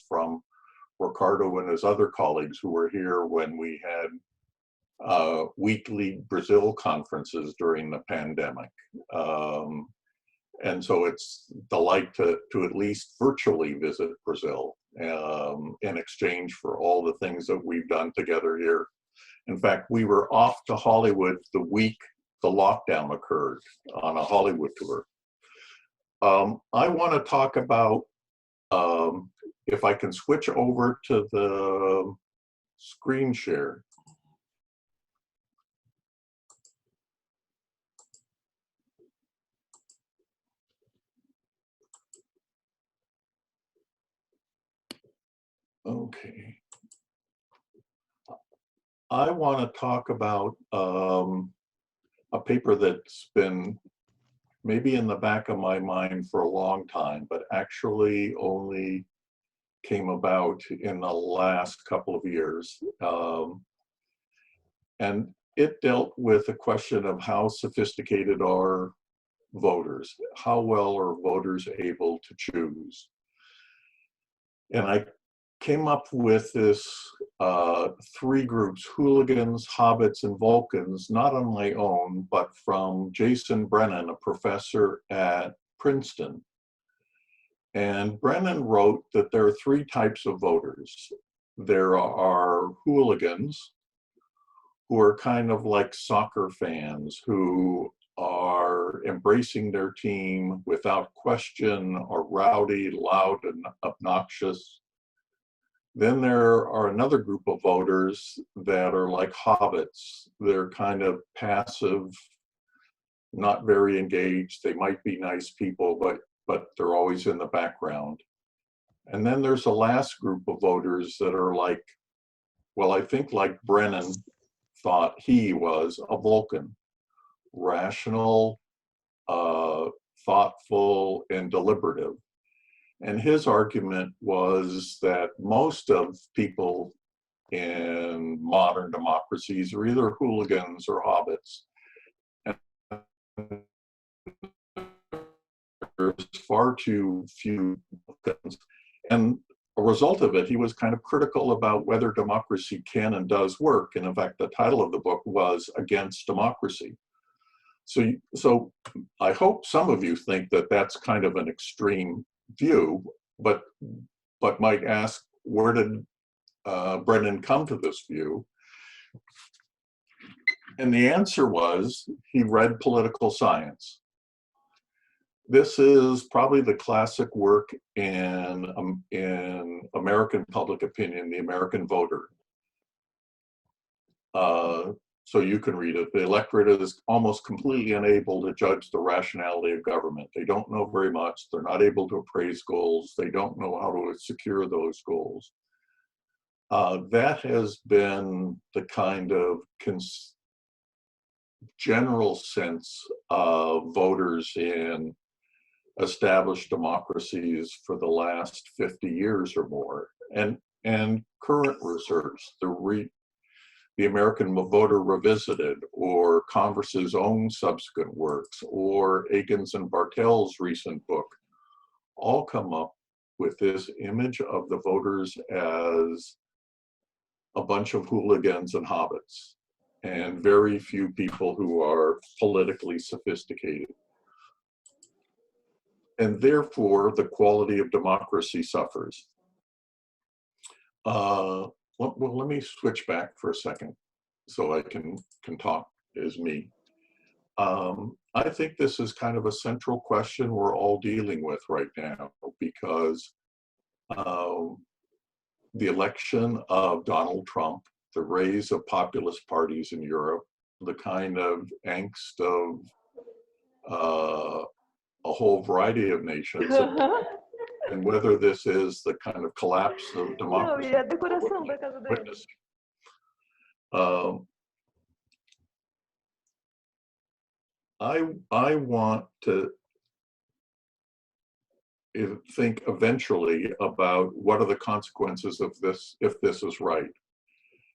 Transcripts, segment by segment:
from Ricardo and his other colleagues who were here when we had weekly Brazil conferences during the pandemic. And so it's a delight to at least virtually visit Brazil in exchange for all the things that we've done together here. In fact, we were off to Hollywood the week the lockdown occurred on a Hollywood tour. I want to talk about, if I can switch over to the screen share. Okay. I want to talk about a paper that's been maybe in the back of my mind for a long time, but actually only came about in the last couple of years. And it dealt with the question of how sophisticated are voters? How well are voters able to choose? And I came up with this three groups: Hooligans, Hobbits, and VULCANs, not on my own, but from Jason Brennan, a professor at Princeton. And Brennan wrote that there are three types of voters. There are hooligans, who are kind of like soccer fans, who are embracing their team without question, are rowdy, loud, and obnoxious. Then there are another group of voters that are like hobbits. They're kind of passive, not very engaged. They might be nice people, but they're always in the background. And then there's a last group of voters that are like, well, I think like Brennan thought he was, a Vulcan, rational, thoughtful, and deliberative. And his argument was that most of people in modern democracies are either hooligans or hobbits. And there's far too few Vulcans. And a result of it, he was kind of critical about whether democracy can and does work. And in fact, the title of the book was Against Democracy. So I hope some of you think that that's kind of an extreme view, but might ask, where did Brennan come to this view? And the answer was, he read political science. This is probably the classic work in American public opinion, the American voter. So you can read it. The electorate is almost completely unable to judge the rationality of government. They don't know very much. They're not able to appraise goals. They don't know how to secure those goals. That has been the kind of general sense of voters in established democracies for the last 50 years or more. And current research, the American Voter Revisited, or Converse's own subsequent works, or Aikens and Bartel's recent book, all come up with this image of the voters as a bunch of hooligans and hobbits, and very few people who are politically sophisticated. And therefore, the quality of democracy suffers. Well, let me switch back for a second so I can talk as me. I think this is kind of a central question we're all dealing with right now, because the election of Donald Trump, the rise of populist parties in Europe, the kind of angst of a whole variety of nations, and whether this is the kind of collapse of democracy. Não, e a decoração da casa dele. I want to think eventually about what are the consequences of this if this is right.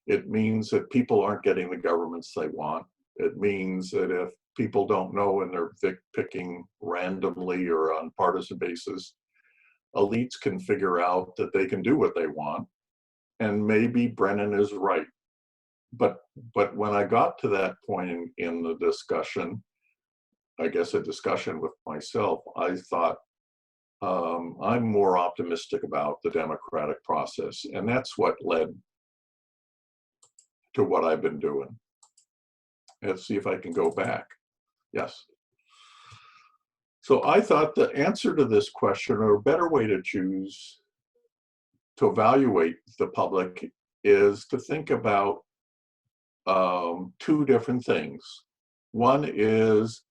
It means that people aren't getting the governments they want. It means that if people don't know and they're picking randomly or on partisan basis, elites can figure out that they can do what they want, and maybe Brennan is right. But when I got to that point in the discussion, I guess a discussion with myself, I thought, I'm more optimistic about the democratic process, and that's what led to what I've been doing. Let's see if I can go back. Yes. So I thought the answer to this question, or a better way to choose to evaluate the public, is to think about two different things. One is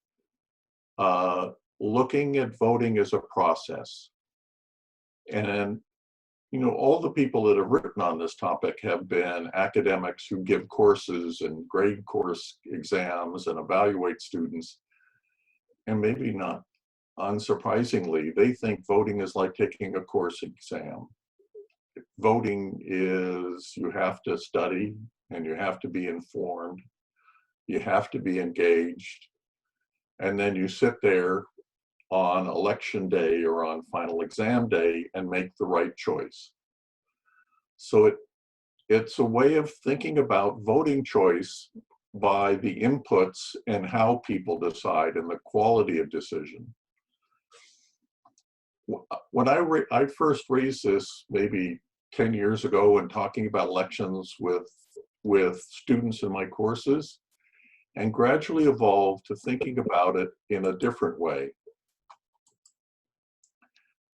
looking at voting as a process. And, you know, all the people that have written on this topic have been academics who give courses and grade course exams and evaluate students. And maybe not unsurprisingly, they think voting is like taking a course exam. Voting is, you have to study and you have to be informed, you have to be engaged, and then you sit there on election day or on final exam day and make the right choice. So it's a way of thinking about voting choice by the inputs and how people decide and the quality of decision. When I first raised this maybe 10 years ago and talking about elections with students in my courses, and gradually evolved to thinking about it in a different way.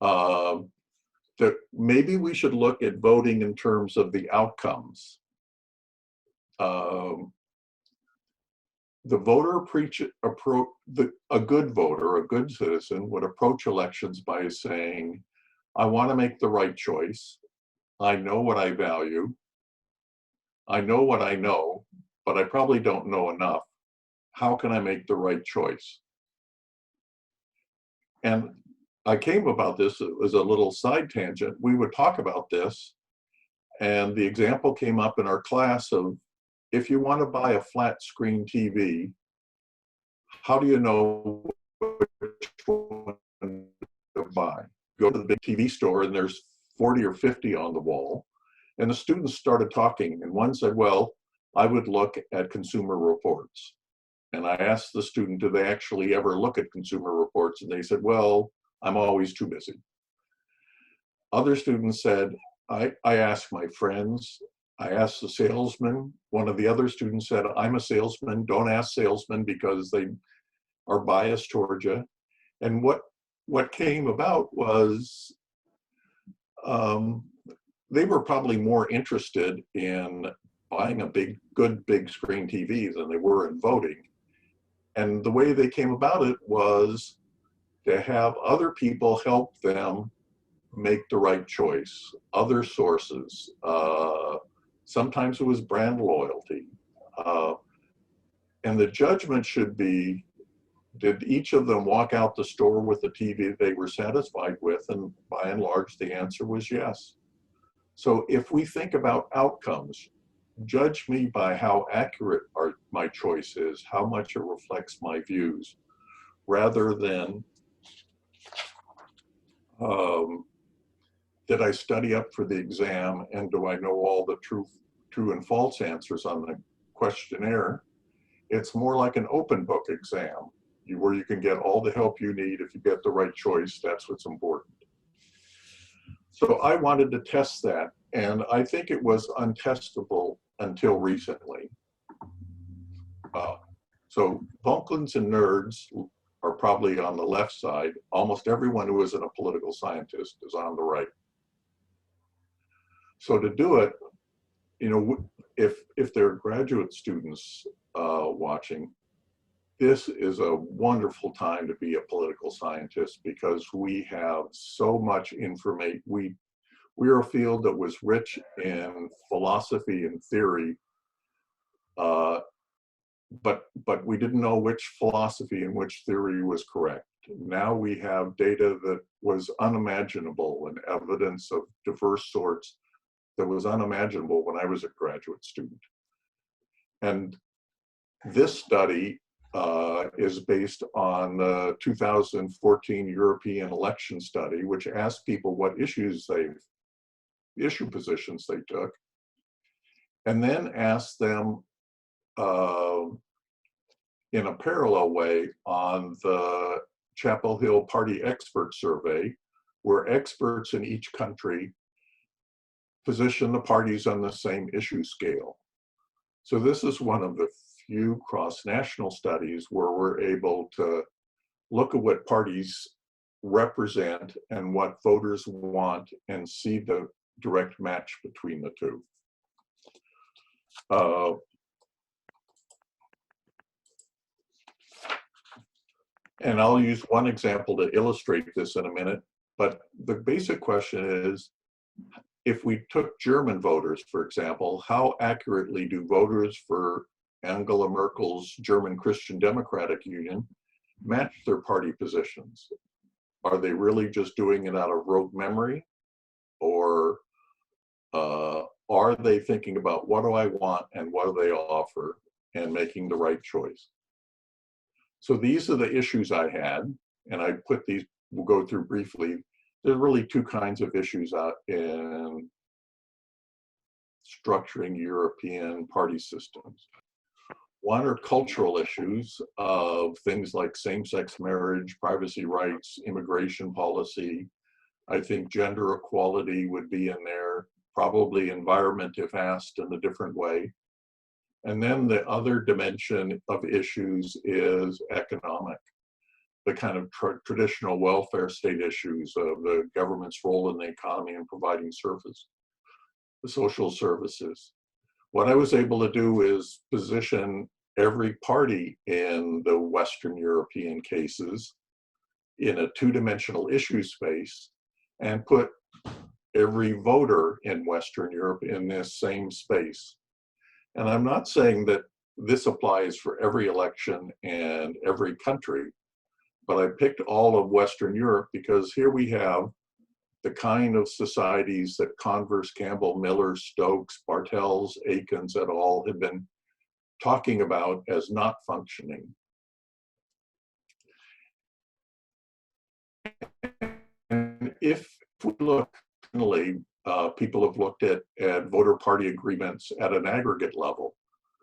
That maybe we should look at voting in terms of the outcomes. The voter a good voter, a good citizen, would approach elections by saying, I want to make the right choice. I know what I value. I know what I know, but I probably don't know enough. How can I make the right choice? And I came about this as a little side tangent. We would talk about this, and the example came up in our class of, if you want to buy a flat screen TV, how do you know which one to buy? Go to the big TV store and there's 40 or 50 on the wall. And the students started talking, and one said, well, I would look at Consumer Reports. And I asked the student, do they actually ever look at Consumer Reports? And they said, well, I'm always too busy. Other students said, I ask my friends, I asked the salesman. One of the other students said, I'm a salesman, don't ask salesmen because they are biased towards you. And what came about was they were probably more interested in buying a good big screen TV than they were in voting. And the way they came about it was to have other people help them make the right choice, other sources. Sometimes it was brand loyalty. And the judgment should be, did each of them walk out the store with the TV they were satisfied with? And by and large, the answer was yes. So if we think about outcomes, judge me by how accurate my choice is, how much it reflects my views, rather than did I study up for the exam and do I know all the true and false answers on the questionnaire. It's more like an open book exam where you can get all the help you need if you get the right choice. That's what's important. So I wanted to test that, and I think it was untestable until recently. So VULCANs and nerds are probably on the left side. Almost everyone who isn't a political scientist is on the right. So to do it, you know, if there are graduate students watching, this is a wonderful time to be a political scientist because we have so much information. We're a field that was rich in philosophy and theory, but we didn't know which philosophy and which theory was correct. Now we have data that was unimaginable and evidence of diverse sorts that was unimaginable when I was a graduate student. And this study is based on the 2014 European election study, which asked people what issue positions they took, and then asked them in a parallel way on the Chapel Hill Party Expert Survey, where experts in each country position the parties on the same issue scale. So this is one of the few cross-national studies where we're able to look at what parties represent and what voters want and see the direct match between the two. And I'll use one example to illustrate this in a minute, but the basic question is, if we took German voters, for example, how accurately do voters for Angela Merkel's German Christian Democratic Union match their party positions? Are they really just doing it out of rote memory? Or are they thinking about what do I want and what do they offer and making the right choice? So these are the issues I had, and I put these, we'll go through briefly. There's really two kinds of issues out in structuring European party systems. One are cultural issues of things like same-sex marriage, privacy rights, immigration policy. I think gender equality would be in there, probably environment if asked in a different way. And then the other dimension of issues is economic, the kind of traditional welfare state issues of the government's role in the economy and providing service, the social services. What I was able to do is position every party in the Western European cases in a two-dimensional issue space and put every voter in Western Europe in this same space. And I'm not saying that this applies for every election and every country, but I picked all of Western Europe because here we have the kind of societies that Converse, Campbell, Miller, Stokes, Bartels, Aikens et al. Have been talking about as not functioning. And if we look, people have looked at voter party agreements at an aggregate level.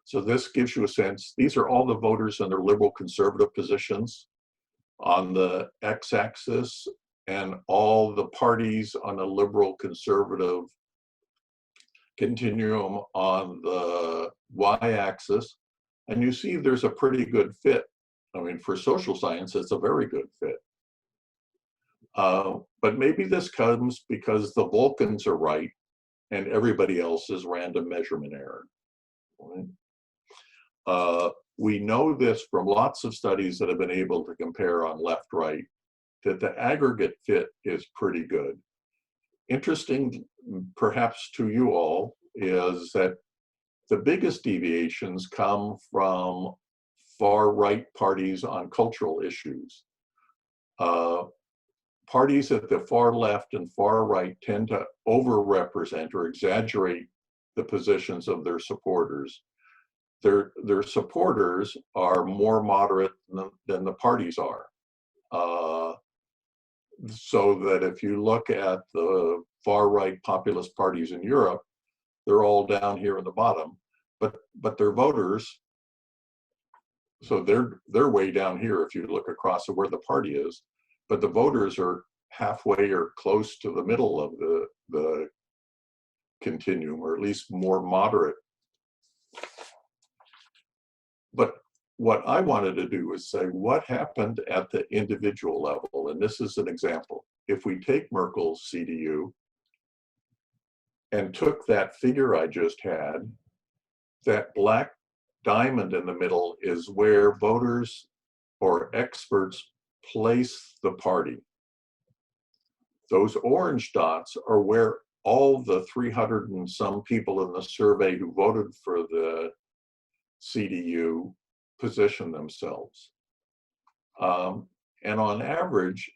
So this gives you a sense, these are all the voters in their liberal conservative positions on the x-axis and all the parties on the liberal conservative continuum on the y-axis. And you see there's a pretty good fit. I mean, for social science, it's a very good fit. But maybe this comes because the VULCANs are right and everybody else is random measurement error. Right? We know this from lots of studies that have been able to compare on left-right, that the aggregate fit is pretty good. Interesting, perhaps to you all, is that the biggest deviations come from far-right parties on cultural issues. Parties at the far left and far right tend to overrepresent or exaggerate the positions of their supporters. Their supporters are more moderate than the parties are. So that if you look at the far right populist parties in Europe, they're all down here in the bottom, but their voters, so they're way down here if you look across at where the party is, but the voters are halfway or close to the middle of the continuum, or at least more moderate. But what I wanted to do is say, what happened at the individual level? And this is an example. If we take Merkel's CDU and took that figure I just had, that black diamond in the middle is where voters or experts place the party. Those orange dots are where all the 300 and some people in the survey who voted for the CDU position themselves. And on average,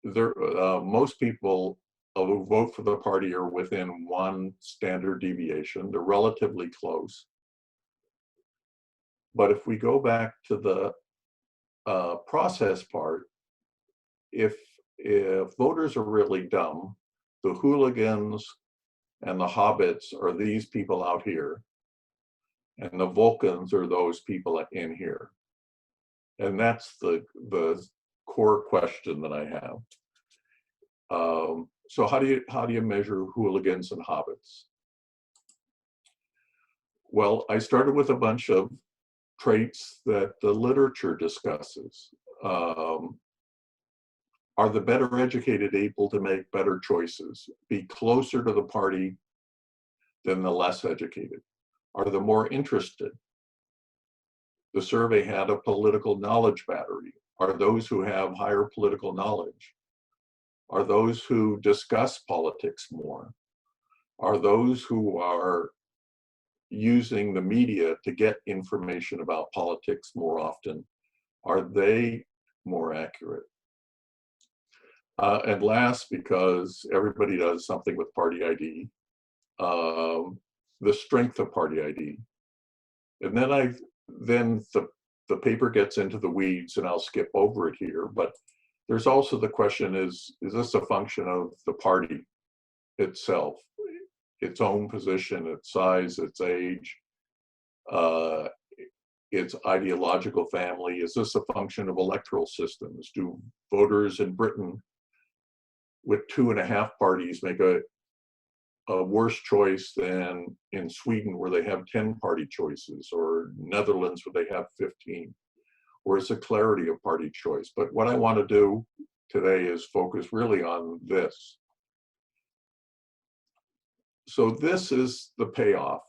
most people who vote for the party are within one standard deviation. They're relatively close. But if we go back to the process part, if voters are really dumb, the hooligans and the hobbits are these people out here, and the Vulcans are those people in here. And that's the core question that I have. So how do you measure hooligans and hobbits? Well, I started with a bunch of traits that the literature discusses. Are the better educated able to make better choices? Be closer to the party than the less educated? Are the more interested? The survey had a political knowledge battery. Are those who have higher political knowledge? Are those who discuss politics more? Are those who are using the media to get information about politics more often, are they more accurate? And last, because everybody does something with party ID, the strength of party ID. And then the paper gets into the weeds, and I'll skip over it here, but there's also the question, is this a function of the party itself, its own position, its size, its age, its ideological family? Is this a function of electoral systems? Do voters in Britain with 2.5 parties make a worse choice than in Sweden, where they have 10 party choices, or Netherlands, where they have 15? Or is it clarity of party choice? But what I want to do today is focus really on this. So this is the payoff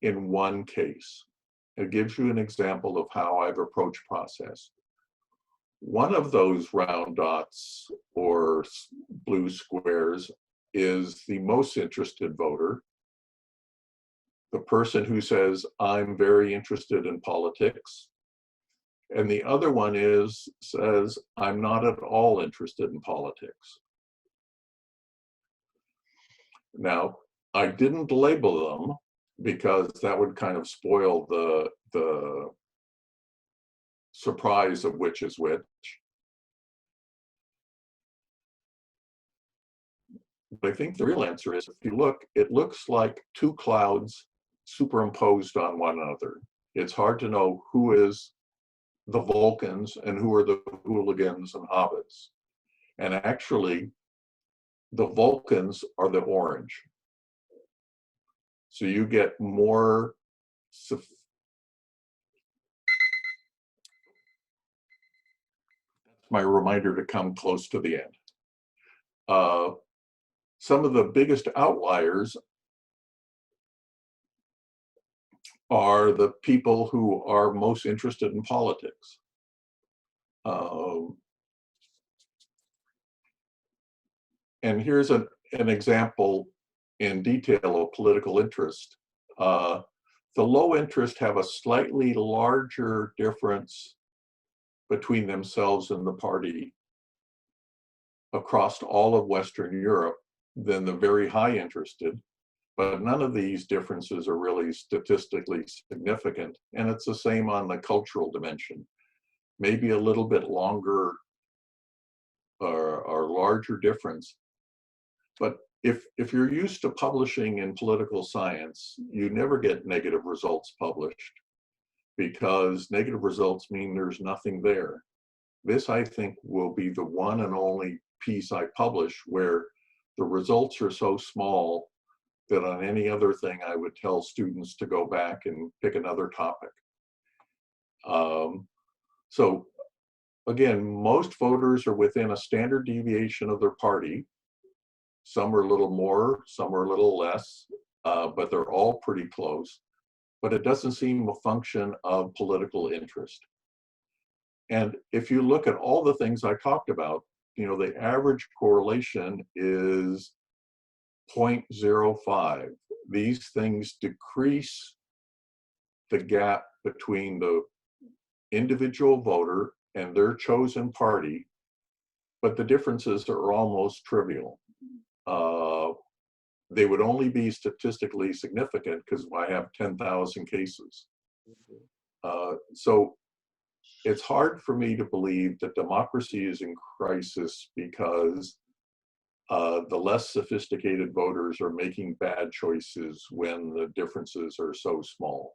in one case. It gives you an example of how I've approached process. One of those round dots or blue squares is the most interested voter, the person who says, I'm very interested in politics. And the other one says, I'm not at all interested in politics. Now, I didn't label them because that would kind of spoil the surprise of which is which. But I think the real answer is, if you look, it looks like two clouds superimposed on one another. It's hard to know who is the Vulcans and who are the hooligans and hobbits. And actually, the Vulcans are the orange. So you get more that's my reminder to come close to the end. Some of the biggest outliers are the people who are most interested in politics. And here's an example in detail of political interest. The low interest have a slightly larger difference between themselves and the party across all of Western Europe than the very high interested, but none of these differences are really statistically significant. And it's the same on the cultural dimension. Maybe a little bit longer or larger difference. But if you're used to publishing in political science, you never get negative results published, because negative results mean there's nothing there. This, I think, will be the one and only piece I publish where the results are so small that on any other thing I would tell students to go back and pick another topic. So again, most voters are within a standard deviation of their party. Some are a little more, some are a little less, but they're all pretty close. But it doesn't seem a function of political interest. And if you look at all the things I talked about, the average correlation is 0.05. These things decrease the gap between the individual voter and their chosen party, but the differences are almost trivial. They would only be statistically significant because I have 10,000 cases. So it's hard for me to believe that democracy is in crisis because the less sophisticated voters are making bad choices when the differences are so small.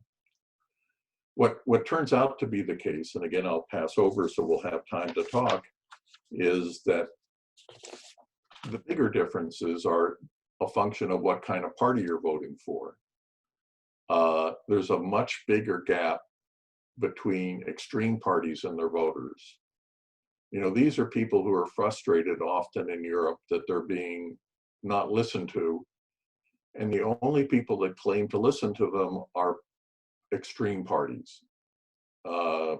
What turns out to be the case, and again, I'll pass over so we'll have time to talk, is that the bigger differences are a function of what kind of party you're voting for. There's a much bigger gap between extreme parties and their voters. You know, these are people who are frustrated often in Europe that they're being not listened to. And the only people that claim to listen to them are extreme parties.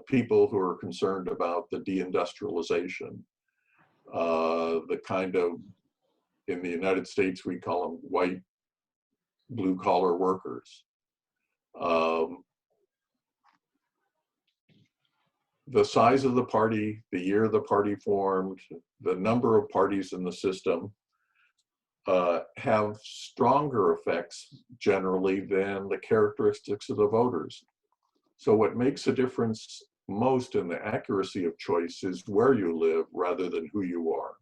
People who are concerned about the deindustrialization, the kind of, in the United States, we call them white blue collar workers. The size of the party, the year the party formed, the number of parties in the system have stronger effects generally than the characteristics of the voters. So what makes a difference most in the accuracy of choice is where you live rather than who you are.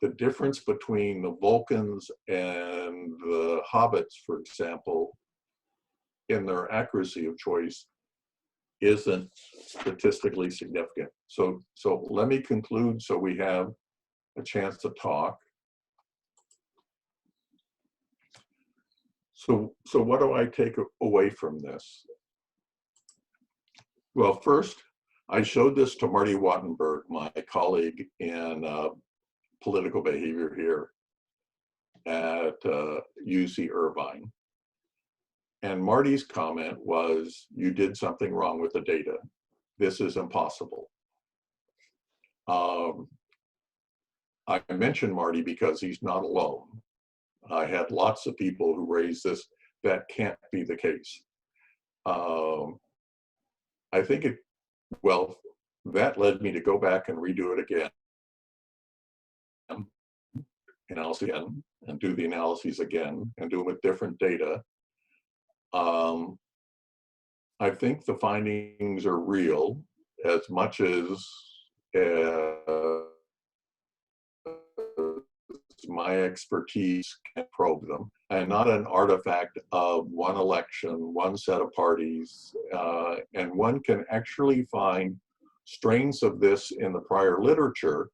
The difference between the Vulcans and the Hobbits, for example, in their accuracy of choice isn't statistically significant. So let me conclude so we have a chance to talk. So what do I take away from this? Well, first, I showed this to Marty Wattenberg, my colleague in political behavior here at UC Irvine. And Marty's comment was, you did something wrong with the data. This is impossible. I mentioned Marty because he's not alone. I had lots of people who raised this. That can't be the case. I think well, that led me to go back and redo it again, analysis again, and do the analyses again, and do them with different data. I think the findings are real as much as my expertise can probe them, and not an artifact of one election, one set of parties, and one can actually find strains of this in the prior literature,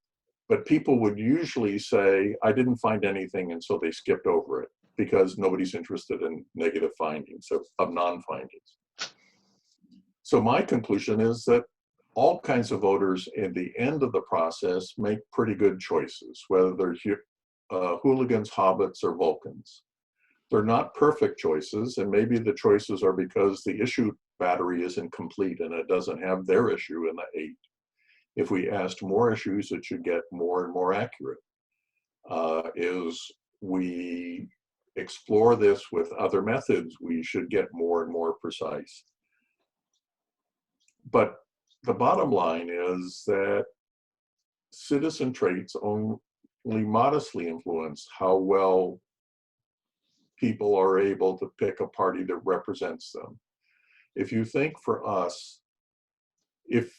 but people would usually say, I didn't find anything, and so they skipped over it because nobody's interested in negative findings of non-findings. So my conclusion is that all kinds of voters in the end of the process make pretty good choices, whether they're hooligans, hobbits, or Vulcans. They're not perfect choices, and maybe the choices are because the issue battery isn't complete and it doesn't have their issue in the 8. If we asked more issues, it should get more and more accurate. As we explore this with other methods, we should get more and more precise. But the bottom line is that citizen traits only modestly influence how well people are able to pick a party that represents them. If you think for us, if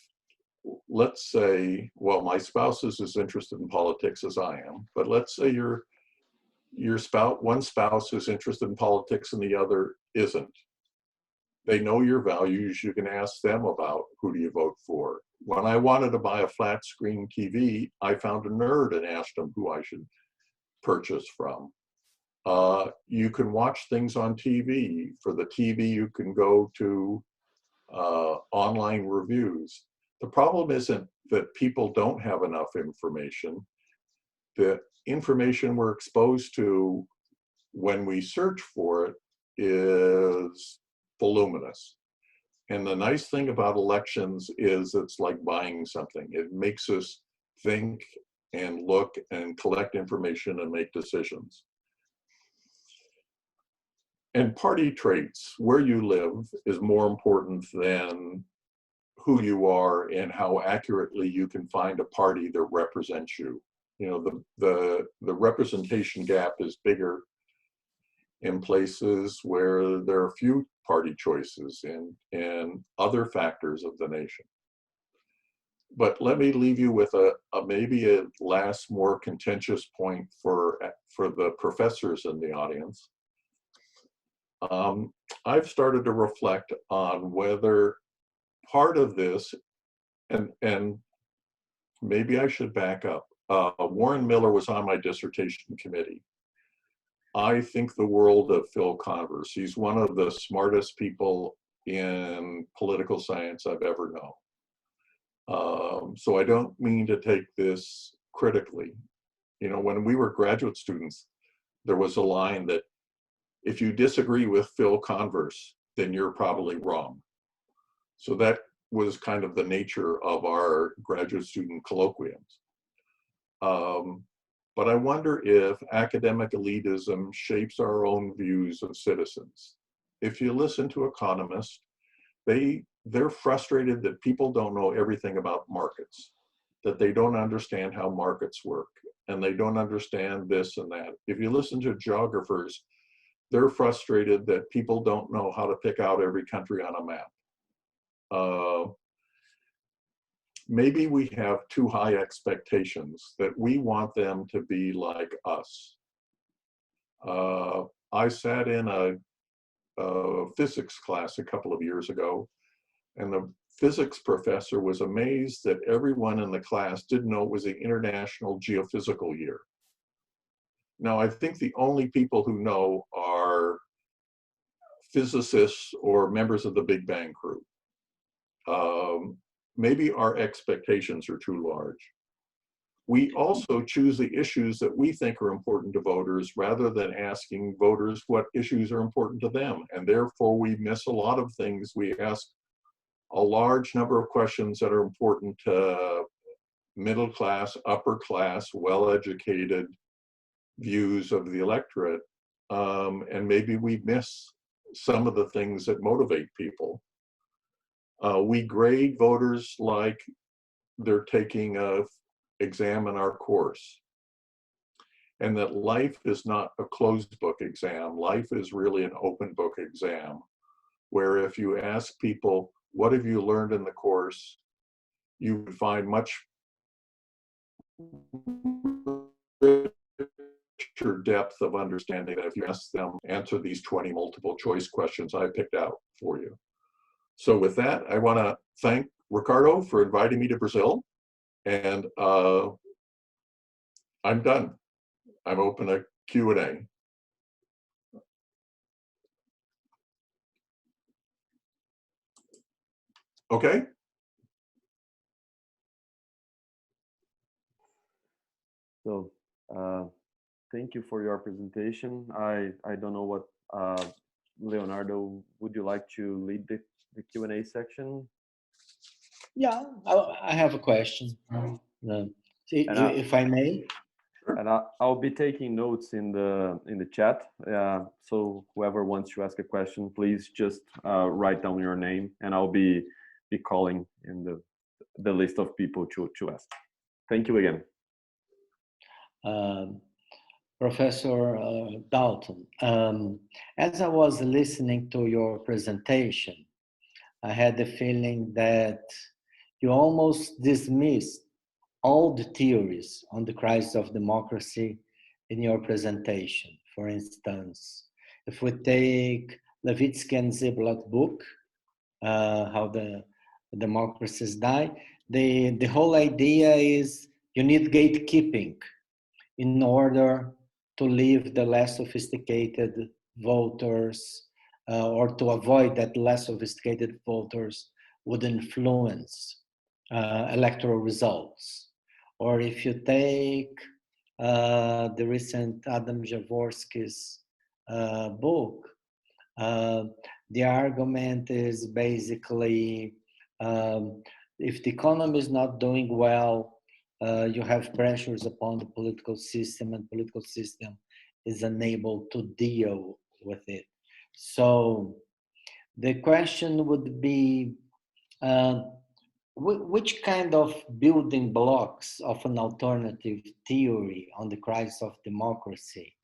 let's say, well, my spouse is as interested in politics as I am, but let's say one spouse is interested in politics and the other isn't. They know your values. You can ask them about who do you vote for. When I wanted to buy a flat screen TV, I found a nerd and asked him who I should purchase from. You can watch things on TV. For the TV, you can go to online reviews. The problem isn't that people don't have enough information. The information we're exposed to when we search for it is voluminous. And the nice thing about elections is it's like buying something. It makes us think and look and collect information and make decisions. And party traits, where you live, is more important than who you are and how accurately you can find a party that represents you. You know, the representation gap is bigger in places where there are few party choices and other factors of the nation. But let me leave you with maybe a last more contentious point for the professors in the audience. I've started to reflect on whether part of this, and maybe I should back up. Warren Miller was on my dissertation committee. I think the world of Phil Converse. He's one of the smartest people in political science I've ever known. So I don't mean to take this critically. You know, when we were graduate students, there was a line that if you disagree with Phil Converse, then you're probably wrong. So that was kind of the nature of our graduate student colloquiums. But I wonder if academic elitism shapes our own views of citizens. If you listen to economists, they're frustrated that people don't know everything about markets, that they don't understand how markets work, and they don't understand this and that. If you listen to geographers, they're frustrated that people don't know how to pick out every country on a map. Maybe we have too high expectations that we want them to be like us. I sat in a physics class a couple of years ago, and the physics professor was amazed that everyone in the class didn't know it was the International Geophysical Year. Now, I think the only people who know are physicists or members of the Big Bang crew. Maybe our expectations are too large. We also choose the issues that we think are important to voters rather than asking voters what issues are important to them. And therefore, we miss a lot of things. We ask a large number of questions that are important to middle class, upper class, well-educated views of the electorate. And maybe we miss some of the things that motivate people. We grade voters like they're taking an exam in our course. And that life is not a closed book exam. Life is really an open book exam, where if you ask people, what have you learned in the course, you would find much richer depth of understanding than if you ask them answer these 20 multiple choice questions I picked out for you. So with that, I want to thank Ricardo for inviting me to Brazil, and I'm done. I'm open to Q&A. Okay? So thank you for your presentation. I don't know what, Leonardo, would you like to lead the Q&A section? Yeah, I have a question. If I may. And I'll be taking notes in the chat. So whoever wants to ask a question, please just write down your name, and I'll be calling in the list of people to ask. Thank you again. Professor Dalton, as I was listening to your presentation, I had the feeling that you almost dismissed all the theories on the crisis of democracy in your presentation. For instance, if we take Levitsky and Ziblatt book, How the Democracies Die, the whole idea is you need gatekeeping in order to leave the less sophisticated voters or to avoid that less sophisticated voters would influence electoral results. Or if you take the recent Adam Jaworski's book, the argument is basically if the economy is not doing well, you have pressures upon the political system, and political system is unable to deal with it. So the question would be, which kind of building blocks of an alternative theory on the crisis of democracy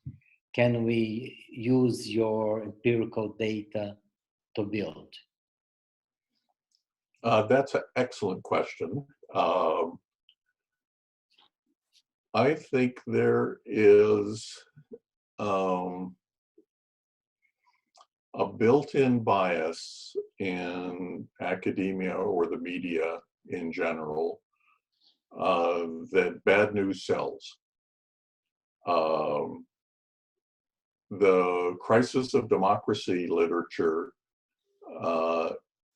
can we use your empirical data to build? That's an excellent question. I think there is a built-in bias in academia or the media in general that bad news sells. The crisis of democracy literature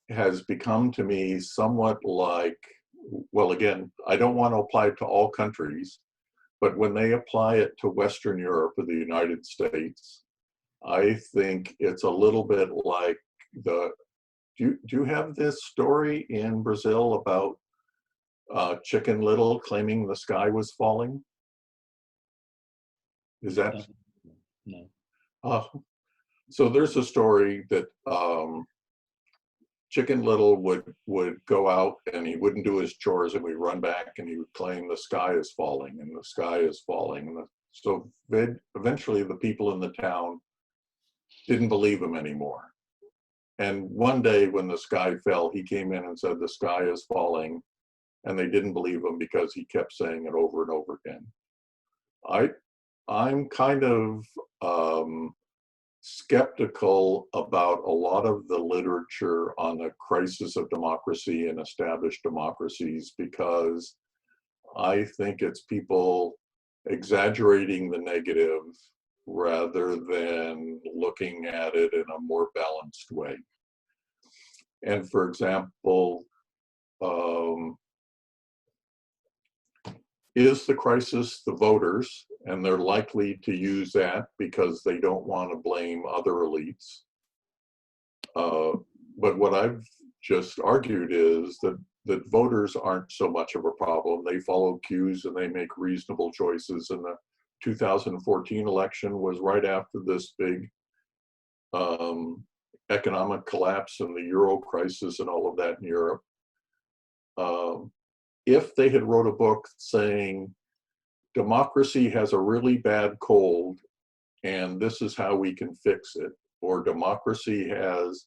has become to me somewhat like, well, again, I don't want to apply it to all countries, but when they apply it to Western Europe or the United States, I think it's a little bit like do you have this story in Brazil about Chicken Little claiming the sky was falling? Is that? No. So there's a story that Chicken Little would go out and he wouldn't do his chores and we'd run back and he would claim the sky is falling and the sky is falling. And so eventually the people in the town didn't believe him anymore. And one day when the sky fell, he came in and said the sky is falling, and they didn't believe him because he kept saying it over and over again. I'm kind of skeptical about a lot of the literature on the crisis of democracy and established democracies because I think it's people exaggerating the negative rather than looking at it in a more balanced way. And for example, is the crisis the voters? And they're likely to use that because they don't want to blame other elites. But what I've just argued is that voters aren't so much of a problem. They follow cues and they make reasonable choices. And the 2014 election was right after this big economic collapse and the euro crisis and all of that in Europe. If they had wrote a book saying democracy has a really bad cold and this is how we can fix it, or democracy has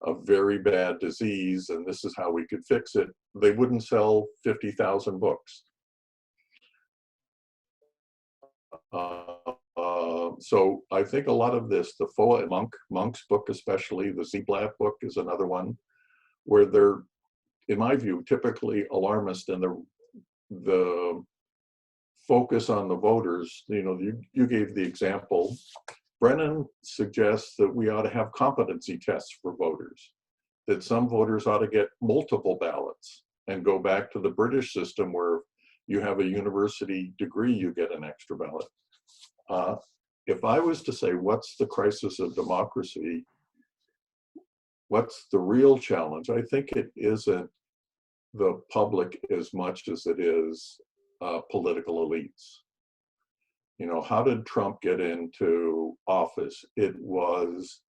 a very bad disease and this is how we could fix it, they wouldn't sell 50,000 books. So I think a lot of this, the Foa Monk's book especially, the Zeblatt book is another one, where they're, in my view, typically alarmist, and the focus on the voters. You know, you gave the example. Brennan suggests that we ought to have competency tests for voters, that some voters ought to get multiple ballots and go back to the British system where you have a university degree, you get an extra ballot. If I was to say, what's the crisis of democracy? What's the real challenge? I think it isn't the public as much as it is political elites. You know, how did Trump get into office? It was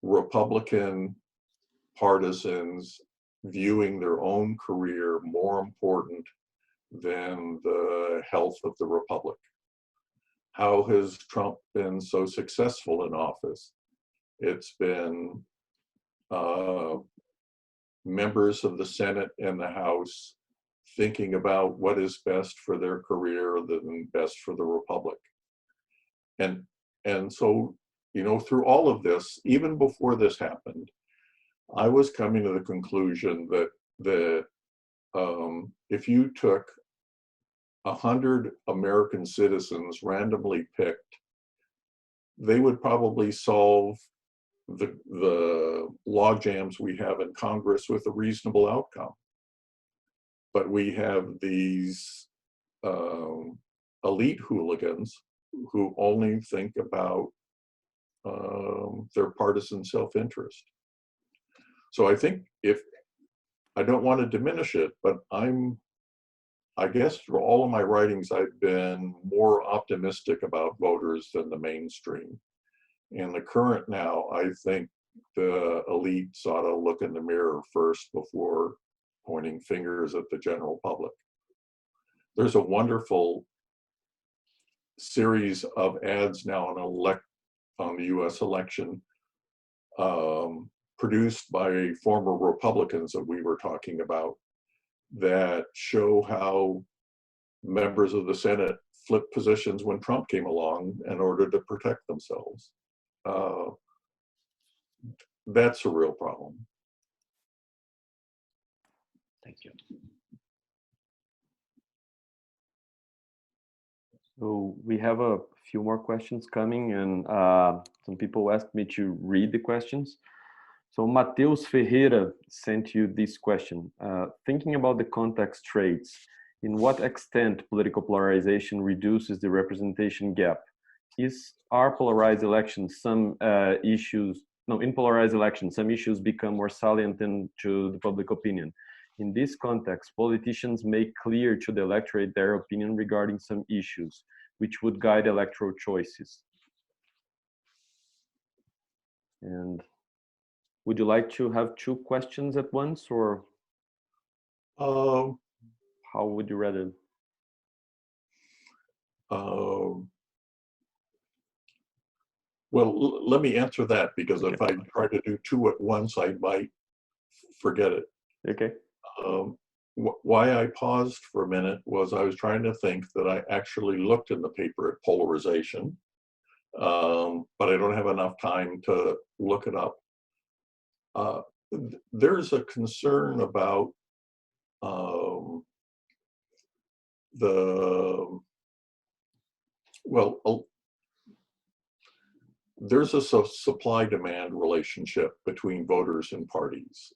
Republican partisans viewing their own career more important than the health of the republic. How has Trump been so successful in office? It's been members of the Senate and the House thinking about what is best for their career than best for the republic. And so, you know, through all of this, even before this happened, I was coming to the conclusion that if you took 100 American citizens randomly picked, they would probably solve the log jams we have in Congress with a reasonable outcome. But we have these elite hooligans who only think about their partisan self-interest. So I think, if I don't want to diminish it, but I guess through all of my writings, I've been more optimistic about voters than the mainstream. In the current now, I think the elites ought to look in the mirror first before pointing fingers at the general public. There's a wonderful series of ads now on the US election produced by former Republicans that we were talking about that show how members of the Senate flipped positions when Trump came along in order to protect themselves. That's a real problem. Thank you. So we have a few more questions coming, and some people asked me to read the questions. So Mateus Ferreira sent you this question. Thinking about the context traits, in what extent political polarization reduces the representation gap? In polarized elections, some issues become more salient to the public opinion. In this context, politicians make clear to the electorate their opinion regarding some issues, which would guide electoral choices. And would you like to have two questions at once, or how would you rather? Well, let me answer that, because Okay. if I try to do two at once, I might forget it. Okay. Why I paused for a minute was I was trying to think that I actually looked in the paper at polarization, but I don't have enough time to look it up. There's a concern about there's a supply-demand relationship between voters and parties.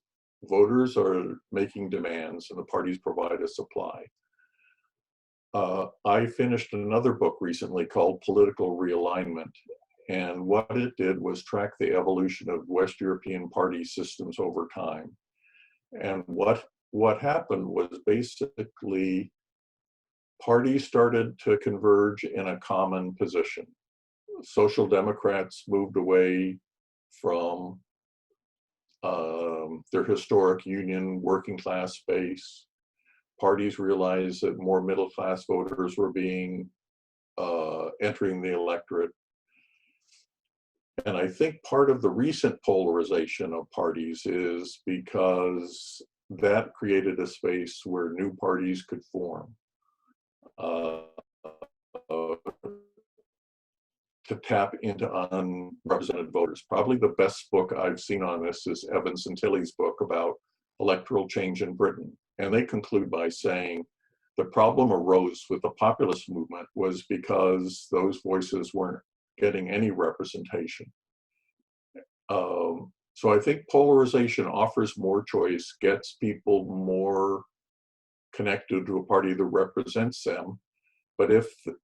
Voters are making demands and the parties provide a supply. I finished another book recently called Political Realignment, and what it did was track the evolution of West European party systems over time. And what happened was basically parties started to converge in a common position. Social Democrats moved away from their historic union working class base. Parties realized that more middle class voters were entering the electorate. And I think part of the recent polarization of parties is because that created a space where new parties could form. To tap into unrepresented voters. Probably the best book I've seen on this is Evans and Tilley's book about electoral change in Britain. And they conclude by saying the problem arose with the populist movement was because those voices weren't getting any representation. So I think polarization offers more choice, gets people more connected to a party that represents them. But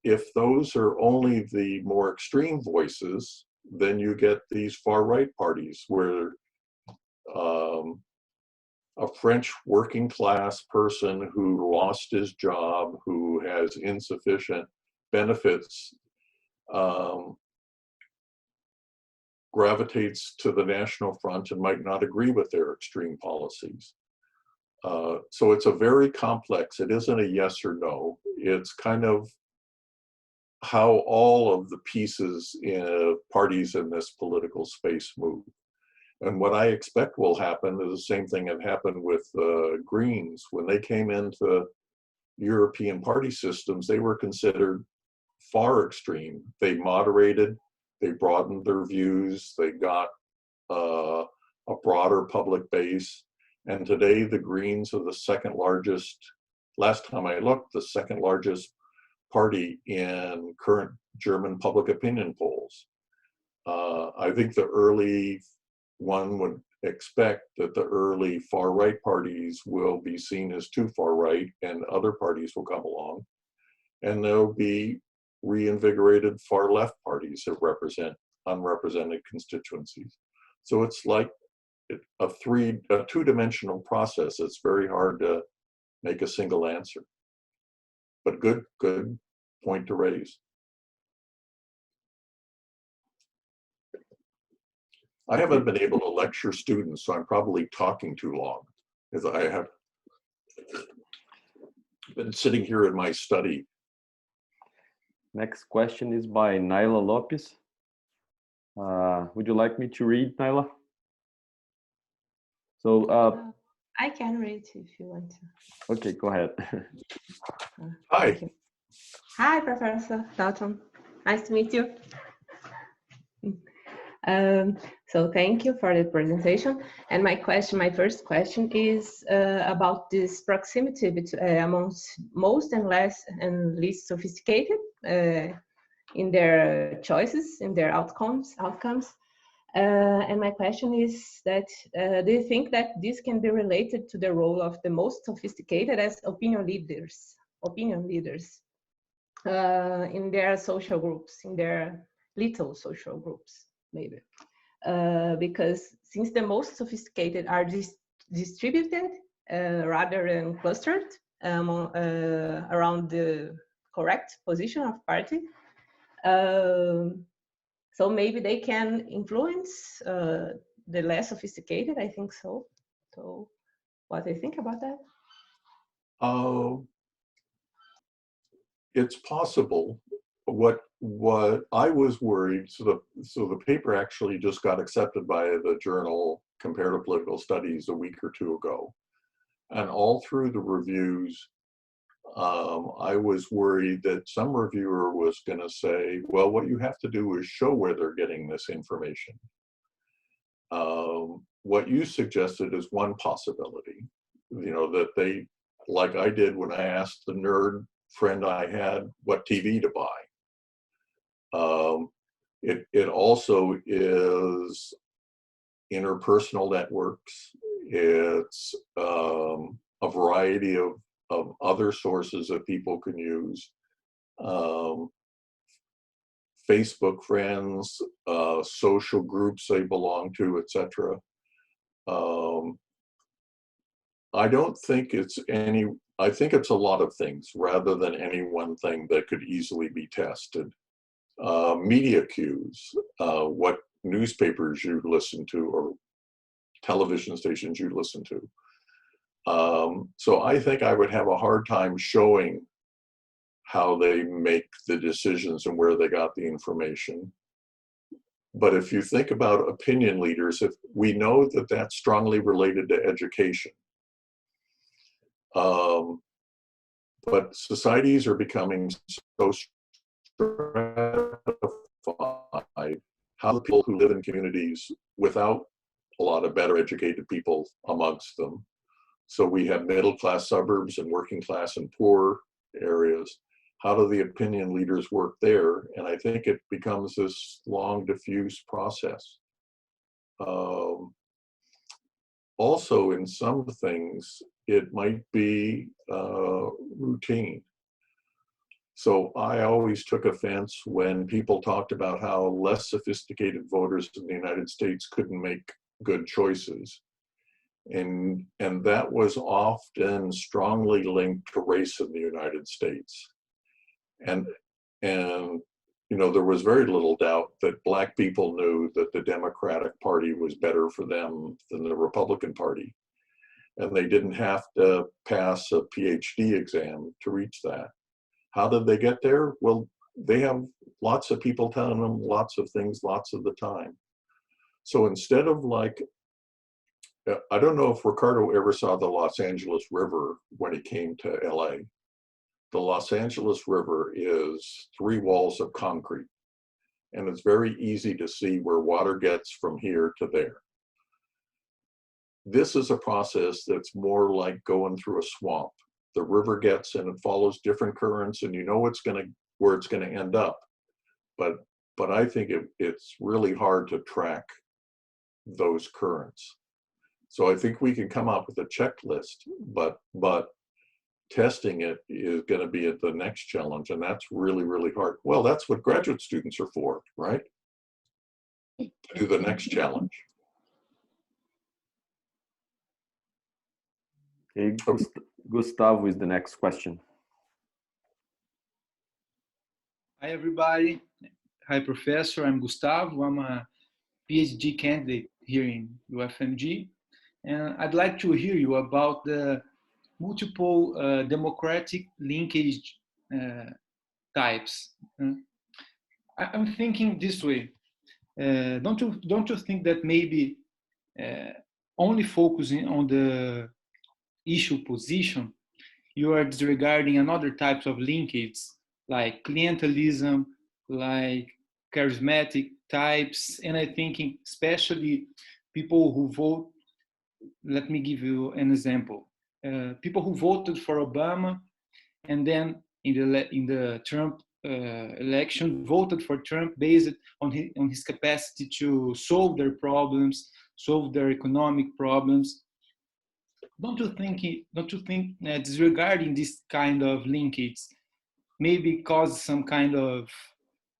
if those are only the more extreme voices, then you get these far-right parties where a French working class person who lost his job, who has insufficient benefits, gravitates to the National Front and might not agree with their extreme policies. So it's a very complex, it isn't a yes or no. It's kind of how all of the pieces in parties in this political space move. And what I expect will happen is the same thing that happened with the Greens. When they came into European party systems, they were considered far extreme. They moderated, they broadened their views, they got a broader public base. And today the Greens are the second largest, last time I looked, the second largest party in current German public opinion polls. I think one would expect that the early far-right parties will be seen as too far-right and other parties will come along. And there'll be reinvigorated far-left parties that represent unrepresented constituencies. So it's like a two-dimensional process. It's very hard to make a single answer. But good point to raise. I haven't been able to lecture students, so I'm probably talking too long, because I have been sitting here in my study. Next question is by Naila Lopez. Would you like me to read, Naila? So, I can read if you want to. okay, go ahead. Hi. Thank you. Hi, Professor Dalton. Nice to meet you. So thank you for the presentation. And my first question is about this proximity amongst most and least sophisticated in their choices, in their outcomes. And my question is that, do you think that this can be related to the role of the most sophisticated as opinion leaders in their social groups, in their little social groups, maybe? Because since the most sophisticated are distributed rather than clustered around the correct position of party, so maybe they can influence the less sophisticated. I think so. So, what do you think about that? It's possible. What I was worried, so the paper actually just got accepted by the journal Comparative Political Studies a week or two ago, and all through the reviews, I was worried that some reviewer was going to say, well, what you have to do is show where they're getting this information. What you suggested is one possibility, you know, that they, like I did when I asked the nerd friend I had what TV to buy. It also is interpersonal networks. It's a variety of other sources that people can use. Facebook friends, social groups they belong to, etc. I don't think it's I think it's a lot of things rather than any one thing that could easily be tested. Media cues, what newspapers you listen to or television stations you listen to. So I think I would have a hard time showing how they make the decisions and where they got the information. But if you think about opinion leaders, if we know that that's strongly related to education. But societies are becoming so stratified. How do people who live in communities without a lot of better educated people amongst them? So we have middle-class suburbs and working class and poor areas. How do the opinion leaders work there? And I think it becomes this long, diffuse process. Also, in some things, it might be routine. So I always took offense when people talked about how less sophisticated voters in the United States couldn't make good choices. And that was often strongly linked to race in the United States. And you know, there was very little doubt that Black people knew that the Democratic Party was better for them than the Republican Party. And they didn't have to pass a PhD exam to reach that. How did they get there? Well, they have lots of people telling them lots of things lots of the time. So instead of like, I don't know if Ricardo ever saw the Los Angeles River when he came to LA. The Los Angeles River is 3 walls of concrete, and it's very easy to see where water gets from here to there. This is a process that's more like going through a swamp. The river gets and it follows different currents, and you know where it's gonna end up. But I think it's really hard to track those currents. So I think we can come up with a checklist, but testing it is going to be at the next challenge, and that's really, really hard. Well, that's what graduate students are for, right? To do the next challenge. Okay, Gustavo is the next question. Hi, everybody. Hi, Professor. I'm Gustavo. I'm a PhD candidate here in UFMG. And I'd like to hear you about the multiple democratic linkage types. I'm thinking this way. Don't you think that maybe only focusing on the issue position, you are disregarding another types of linkage, like clientelism, like charismatic types, and I think especially people who vote. Let me give you an example. People who voted for Obama and then in the Trump election voted for Trump based on his capacity to solve their problems, solve their economic problems. Don't you think disregarding this kind of linkage maybe cause some kind of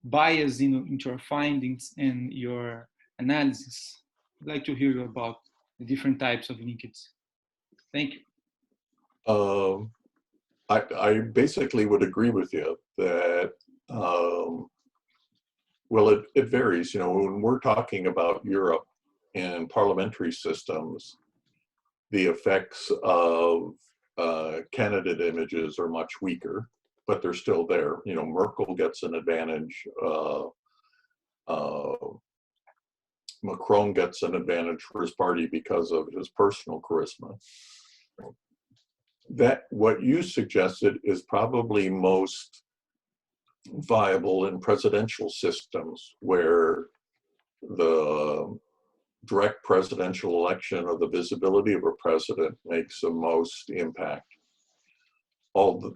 bias into your findings and your analysis? I'd like to hear about the different types of linkage. Thank you. I basically would agree with you that, well, it varies. You know, when we're talking about Europe and parliamentary systems, the effects of candidate images are much weaker, but they're still there. You know, Merkel gets an advantage. Macron gets an advantage for his party because of his personal charisma. That what you suggested is probably most viable in presidential systems where the direct presidential election or the visibility of a president makes the most impact. Although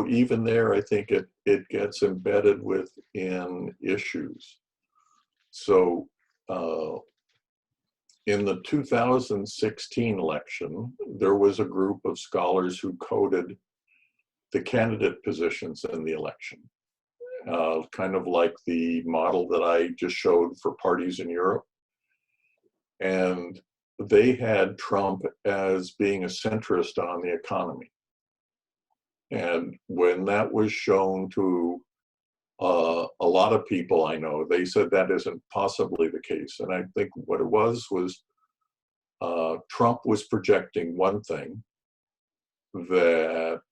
even there, I think it gets embedded within issues. So in the 2016 election, there was a group of scholars who coded the candidate positions in the election, kind of like the model that I just showed for parties in Europe. And they had Trump as being a centrist on the economy. And when that was shown to a lot of people I know, they said that isn't possibly the case. And I think what it was Trump was projecting one thing that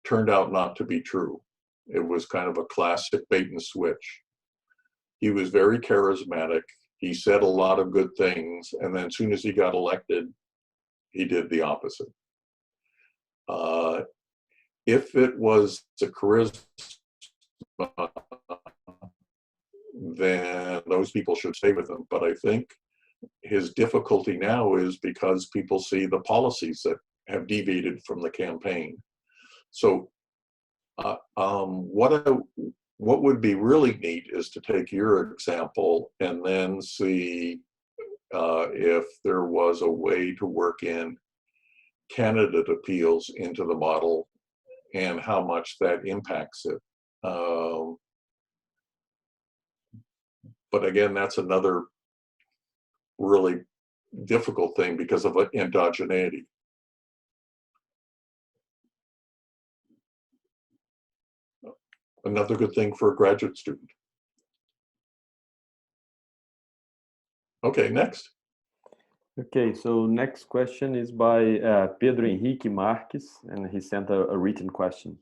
turned out not to be true. It was kind of a classic bait and switch. He was very charismatic. He said a lot of good things. And then as soon as he got elected, he did the opposite. If it was the charisma, then those people should stay with him. But I think his difficulty now is because people see the policies that have deviated from the campaign. So what would be really neat is to take your example and then see if there was a way to work in candidate appeals into the model and how much that impacts it. But again, that's another really difficult thing because of endogeneity. Another good thing for a graduate student. Okay, next. Okay, so next question is by Pedro Henrique Marques, and he sent a written question.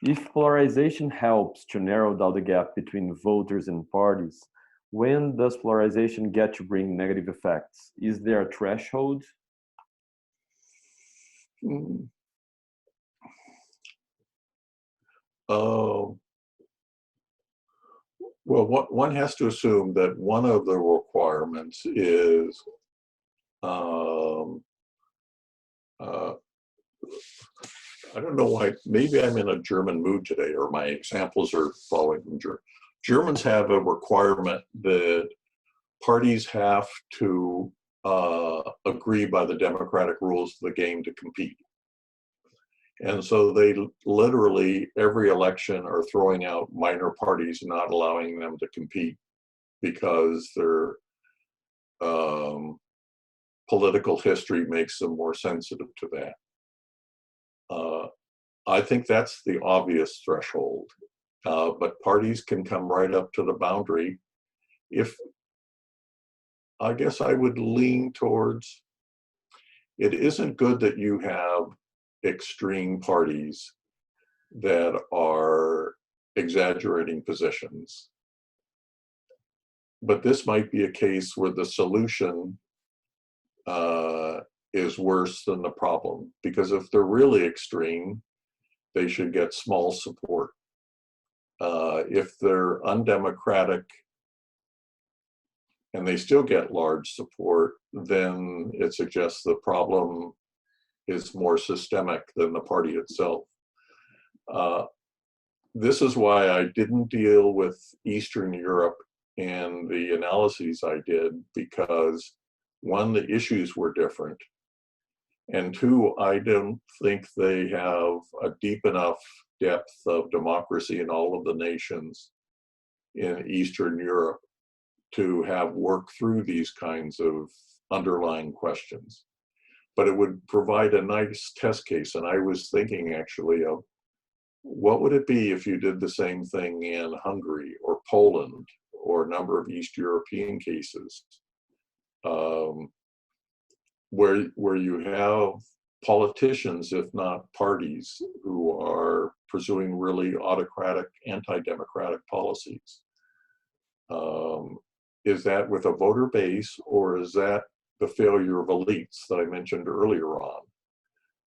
If polarization helps to narrow down the gap between voters and parties, when does polarization get to bring negative effects? Is there a threshold? Well, one has to assume that one of the requirements is I don't know why, maybe I'm in a German mood today, or my examples are following from German. Germans have a requirement that parties have to agree by the democratic rules of the game to compete. And so they literally, every election, are throwing out minor parties, not allowing them to compete because their political history makes them more sensitive to that. I think that's the obvious threshold, but parties can come right up to the boundary. If, I guess I would lean towards, it isn't good that you have extreme parties that are exaggerating positions. But this might be a case where the solution is worse than the problem, because if they're really extreme, they should get small support. If they're undemocratic and they still get large support, then it suggests the problem is more systemic than the party itself. This is why I didn't deal with Eastern Europe and the analyses I did, because one, the issues were different, and two, I don't think they have a deep enough depth of democracy in all of the nations in Eastern Europe to have worked through these kinds of underlying questions. But it would provide a nice test case, and I was thinking actually of what would it be if you did the same thing in Hungary or Poland or a number of East European cases, where you have politicians, if not parties, who are pursuing really autocratic, anti-democratic policies. Is that with a voter base, or is that the failure of elites that I mentioned earlier on?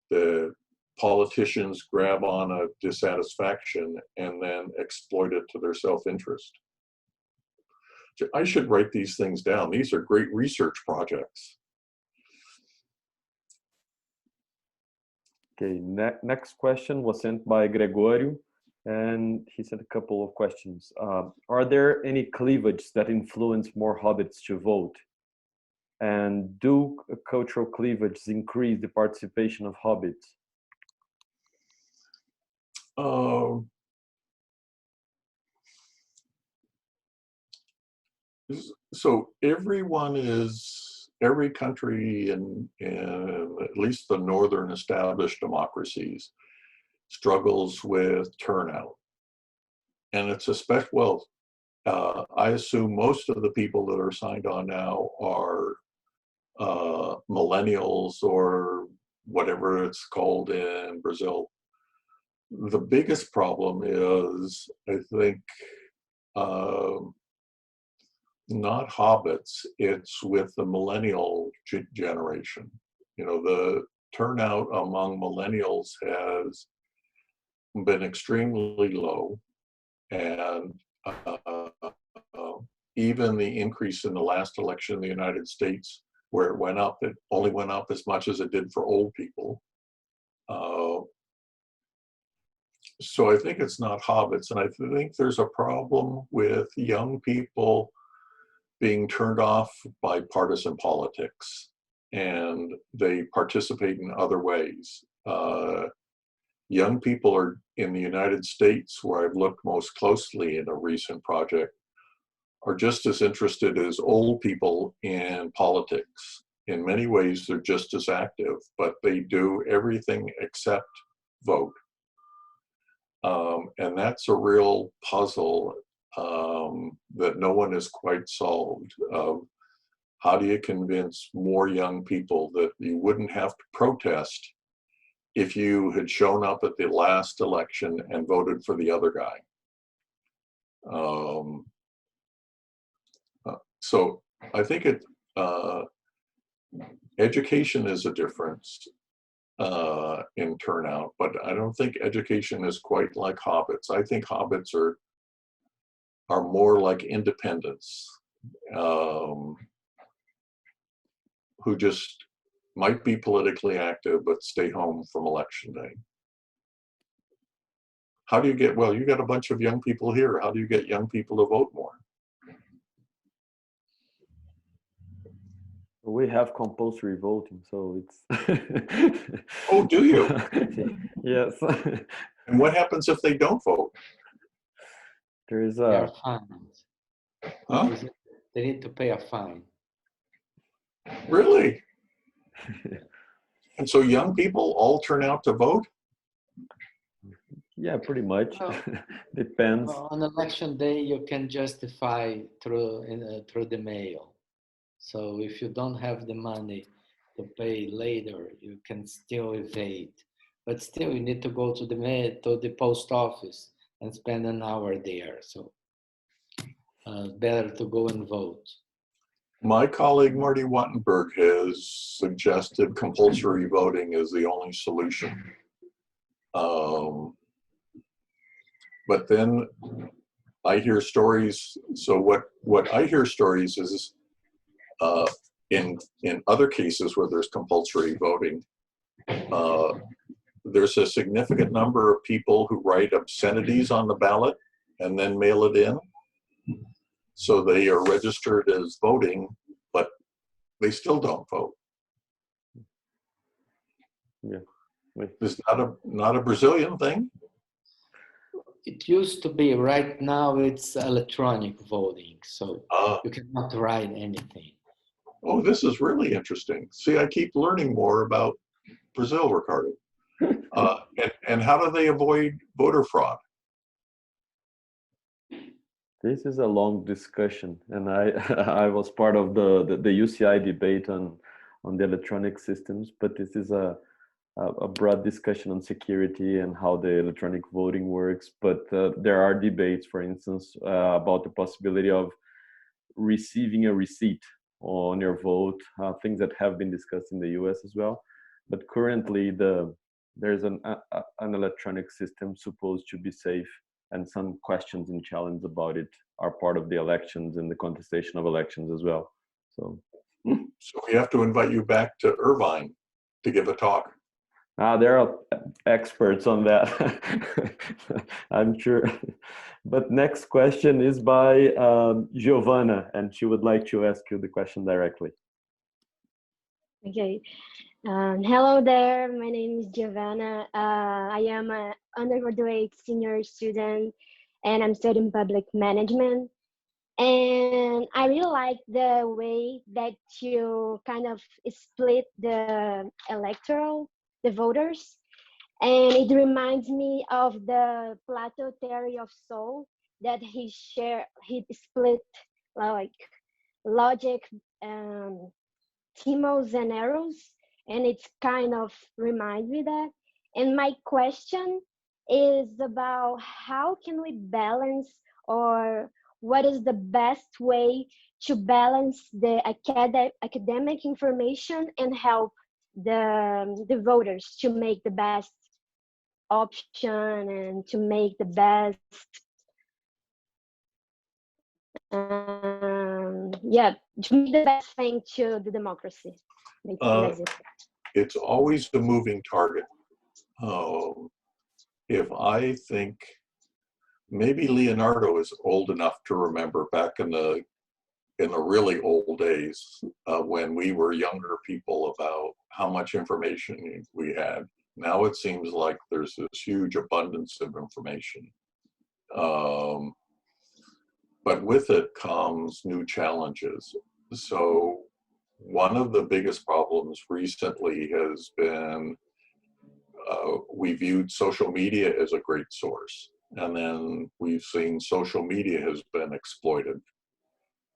The politicians grab on a dissatisfaction and then exploit it to their self-interest. I should write these things down. These are great research projects. Okay, next question was sent by Gregorio, and he sent a couple of questions. Are there any cleavages that influence more hobbits to vote? And do cultural cleavages increase the participation of hobbits? So every country in at least the northern established democracies struggles with turnout. And it's I assume most of the people that are signed on now are millennials or whatever it's called in Brazil. The biggest problem is, I think, not hobbits, it's with the millennial generation. You know, the turnout among millennials has been extremely low, and even the increase in the last election in the United States, where it went up, it only went up as much as it did for old people. So I think it's not hobbits, and I think there's a problem with young people being turned off by partisan politics, and they participate in other ways. Young people are in the United States, where I've looked most closely in a recent project, are just as interested as old people in politics. In many ways, they're just as active, but they do everything except vote. And that's a real puzzle that no one has quite solved. How do you convince more young people that you wouldn't have to protest if you had shown up at the last election and voted for the other guy? So I think education is a difference in turnout, but I don't think education is quite like hobbits. I think hobbits are more like independents, who just might be politically active but stay home from election day. How do you get, well, you got a bunch of young people here. How do you get young people to vote more? We have compulsory voting, so it's... Oh, do you? Yes. And what happens if they don't vote? There is They are fined. Huh? They need to pay a fine. Really? And so young people all turn out to vote? Yeah, pretty much. Well, Depends. on election day, you can justify through the mail. So if you don't have the money to pay later, you can still evade. but still you need to go to the post office and spend an hour there. So better to go and vote. My colleague Marty Wattenberg has suggested compulsory voting is the only solution. But then I hear stories. So what I hear stories is in other cases where there's compulsory voting, there's a significant number of people who write obscenities on the ballot and then mail it in. So they are registered as voting, but they still don't vote. Yeah. It's not a Brazilian thing. It used to be. Right now it's electronic voting, so you cannot write anything. Oh, this is really interesting. See, I keep learning more about Brazil, Ricardo. And how do they avoid voter fraud? This is a long discussion, and I was part of the UCI debate on the electronic systems, but this is a broad discussion on security and how the electronic voting works. But there are debates, for instance, about the possibility of receiving a receipt on your vote, things that have been discussed in the US as well. But currently there's an electronic system supposed to be safe, and some questions and challenges about it are part of the elections and the contestation of elections as well. So we have to invite you back to Irvine to give a talk. There are experts on that, I'm sure. But next question is by Giovanna, and she would like to ask you the question directly. Okay. Hello there, my name is Giovanna. I am an undergraduate senior student and I'm studying public management. And I really like the way that you kind of split the electoral, the voters. And it reminds me of the Plato theory of soul that he split like logic, Timos and arrows, and it's kind of reminds me that. And my question is about how can we balance, or what is the best way to balance the academic information and help the voters to make the best option and to make the best to make the best thing to the democracy. It's always the moving target. If I think maybe Leonardo is old enough to remember back in the really old days when we were younger people about how much information we had. Now it seems like there's this huge abundance of information. But with it comes new challenges. So one of the biggest problems recently has been we viewed social media as a great source. And then we've seen social media has been exploited.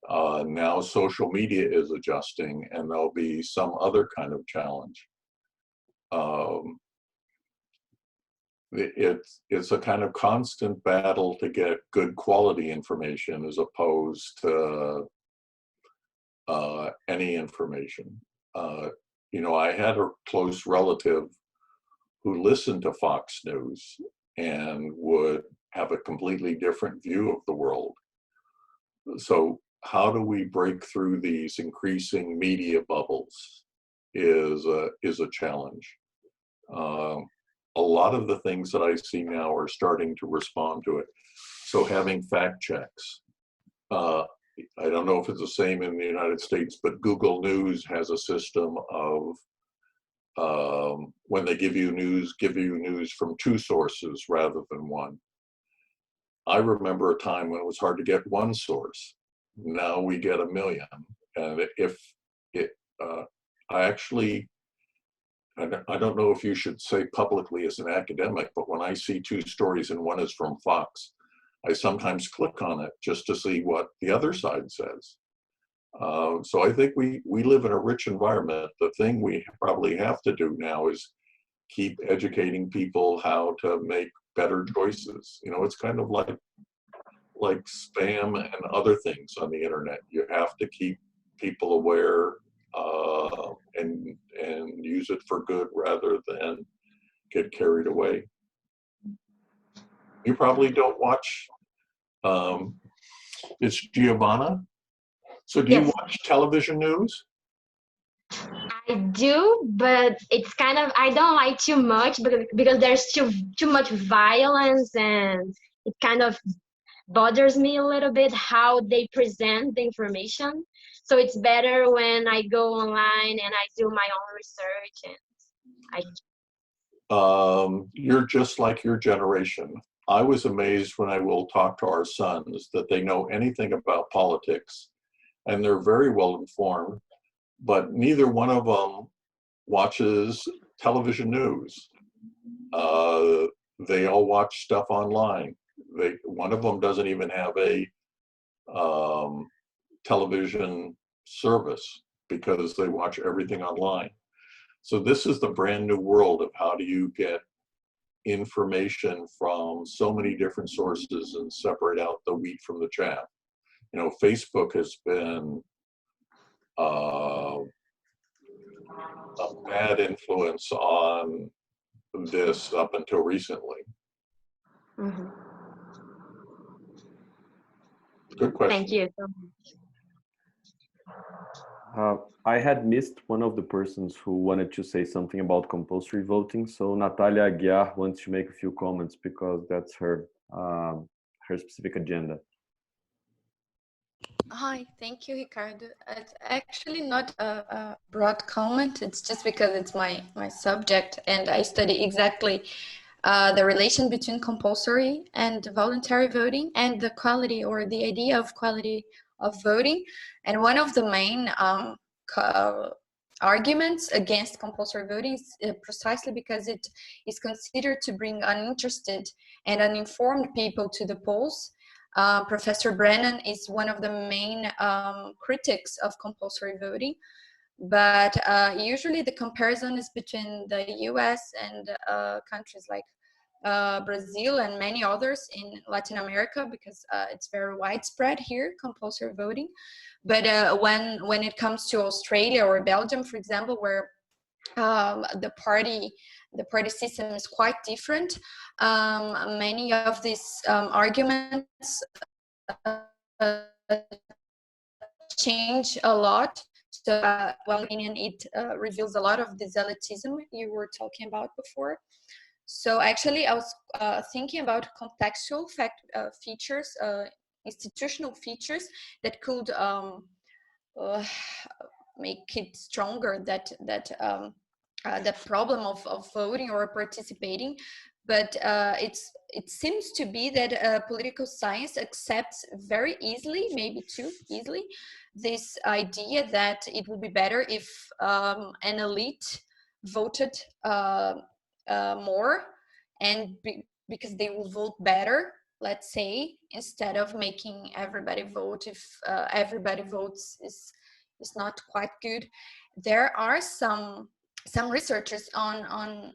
Now social media is adjusting, and there'll be some other kind of challenge. It's a kind of constant battle to get good quality information as opposed to any information. You know, I had a close relative who listened to Fox News and would have a completely different view of the world. So how do we break through these increasing media bubbles is a challenge. A lot of the things that I see now are starting to respond to it. So having fact checks. I don't know if it's the same in the United States, but Google News has a system of when they give you news from two sources rather than one. I remember a time when it was hard to get one source. Now we get 1 million. And I don't know if you should say publicly as an academic, but when I see two stories and one is from Fox, I sometimes click on it just to see what the other side says. So I think we live in a rich environment. The thing we probably have to do now is keep educating people how to make better choices. You know, it's kind of like spam and other things on the internet. You have to keep people aware and use it for good rather than get carried away. You probably don't watch, it's Giovanna. So do you Yes. watch television news? I do, but it's kind of, I don't like too much because there's too much violence, and it kind of bothers me a little bit how they present the information. So it's better when I go online and I do my own research, and You're just like your generation. I was amazed when I will talk to our sons that they know anything about politics, and they're very well informed, but neither one of them watches television news. They all watch stuff online. One of them doesn't even have a television service because they watch everything online. So this is the brand new world of how do you get information from so many different sources and separate out the wheat from the chaff. You know, Facebook has been a bad influence on this up until recently. mhm. Good question. Thank you so much. I had missed one of the persons who wanted to say something about compulsory voting. So Natalia Aguiar wants to make a few comments because that's her specific agenda. Hi, thank you, Ricardo. It's actually not a broad comment. It's just because it's my subject, and I study exactly the relation between compulsory and voluntary voting and the quality or the idea of quality of voting. And one of the main arguments against compulsory voting is precisely because it is considered to bring uninterested and uninformed people to the polls. Professor Brennan is one of the main critics of compulsory voting, but usually the comparison is between the US and countries like Brazil and many others in Latin America, because it's very widespread here, compulsory voting. But when it comes to Australia or Belgium, for example, where the party system is quite different, many of these arguments change a lot. So, well, opinion, it reveals a lot of this elitism you were talking about before. So actually, I was thinking about contextual features, institutional features that could make it stronger, that problem of voting or participating. But it seems to be that political science accepts very easily, maybe too easily, this idea that it would be better if an elite voted more, and because they will vote better, let's say, instead of making everybody vote. If everybody votes is not quite good. There are some researchers on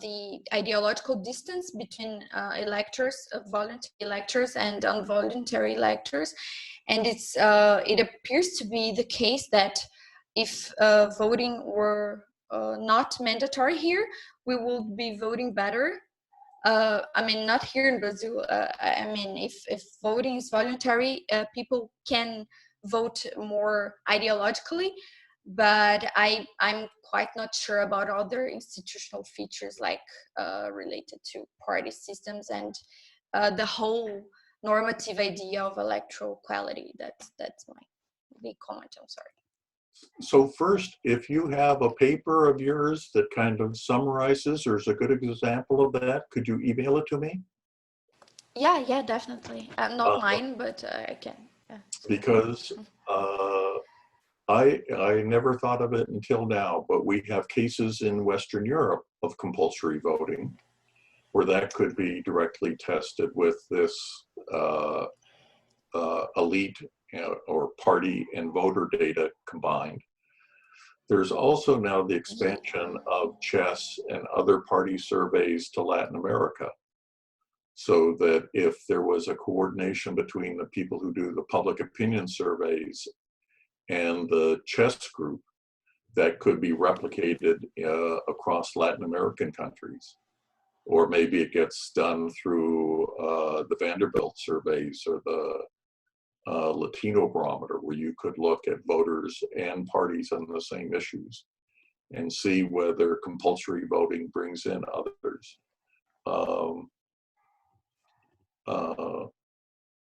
the ideological distance between electors, voluntary electors and involuntary electors, and it appears to be the case that if voting were not mandatory here, we would be voting better. I mean, not here in Brazil. I mean, if voting is voluntary, people can vote more ideologically, but I'm quite not sure about other institutional features like related to party systems and the whole normative idea of electoral quality. That's my big comment. I'm sorry. So first, if you have a paper of yours that kind of summarizes or is a good example of that, could you email it to me? Yeah, definitely. Not mine, but I can. Yeah. Because I never thought of it until now, but we have cases in Western Europe of compulsory voting where that could be directly tested with this elite or party and voter data combined. There's also now the expansion of chess and other party surveys to Latin America, so that if there was a coordination between the people who do the public opinion surveys and the chess group, that could be replicated across Latin American countries. Or maybe it gets done through the Vanderbilt surveys or the Latino barometer, where you could look at voters and parties on the same issues and see whether compulsory voting brings in others.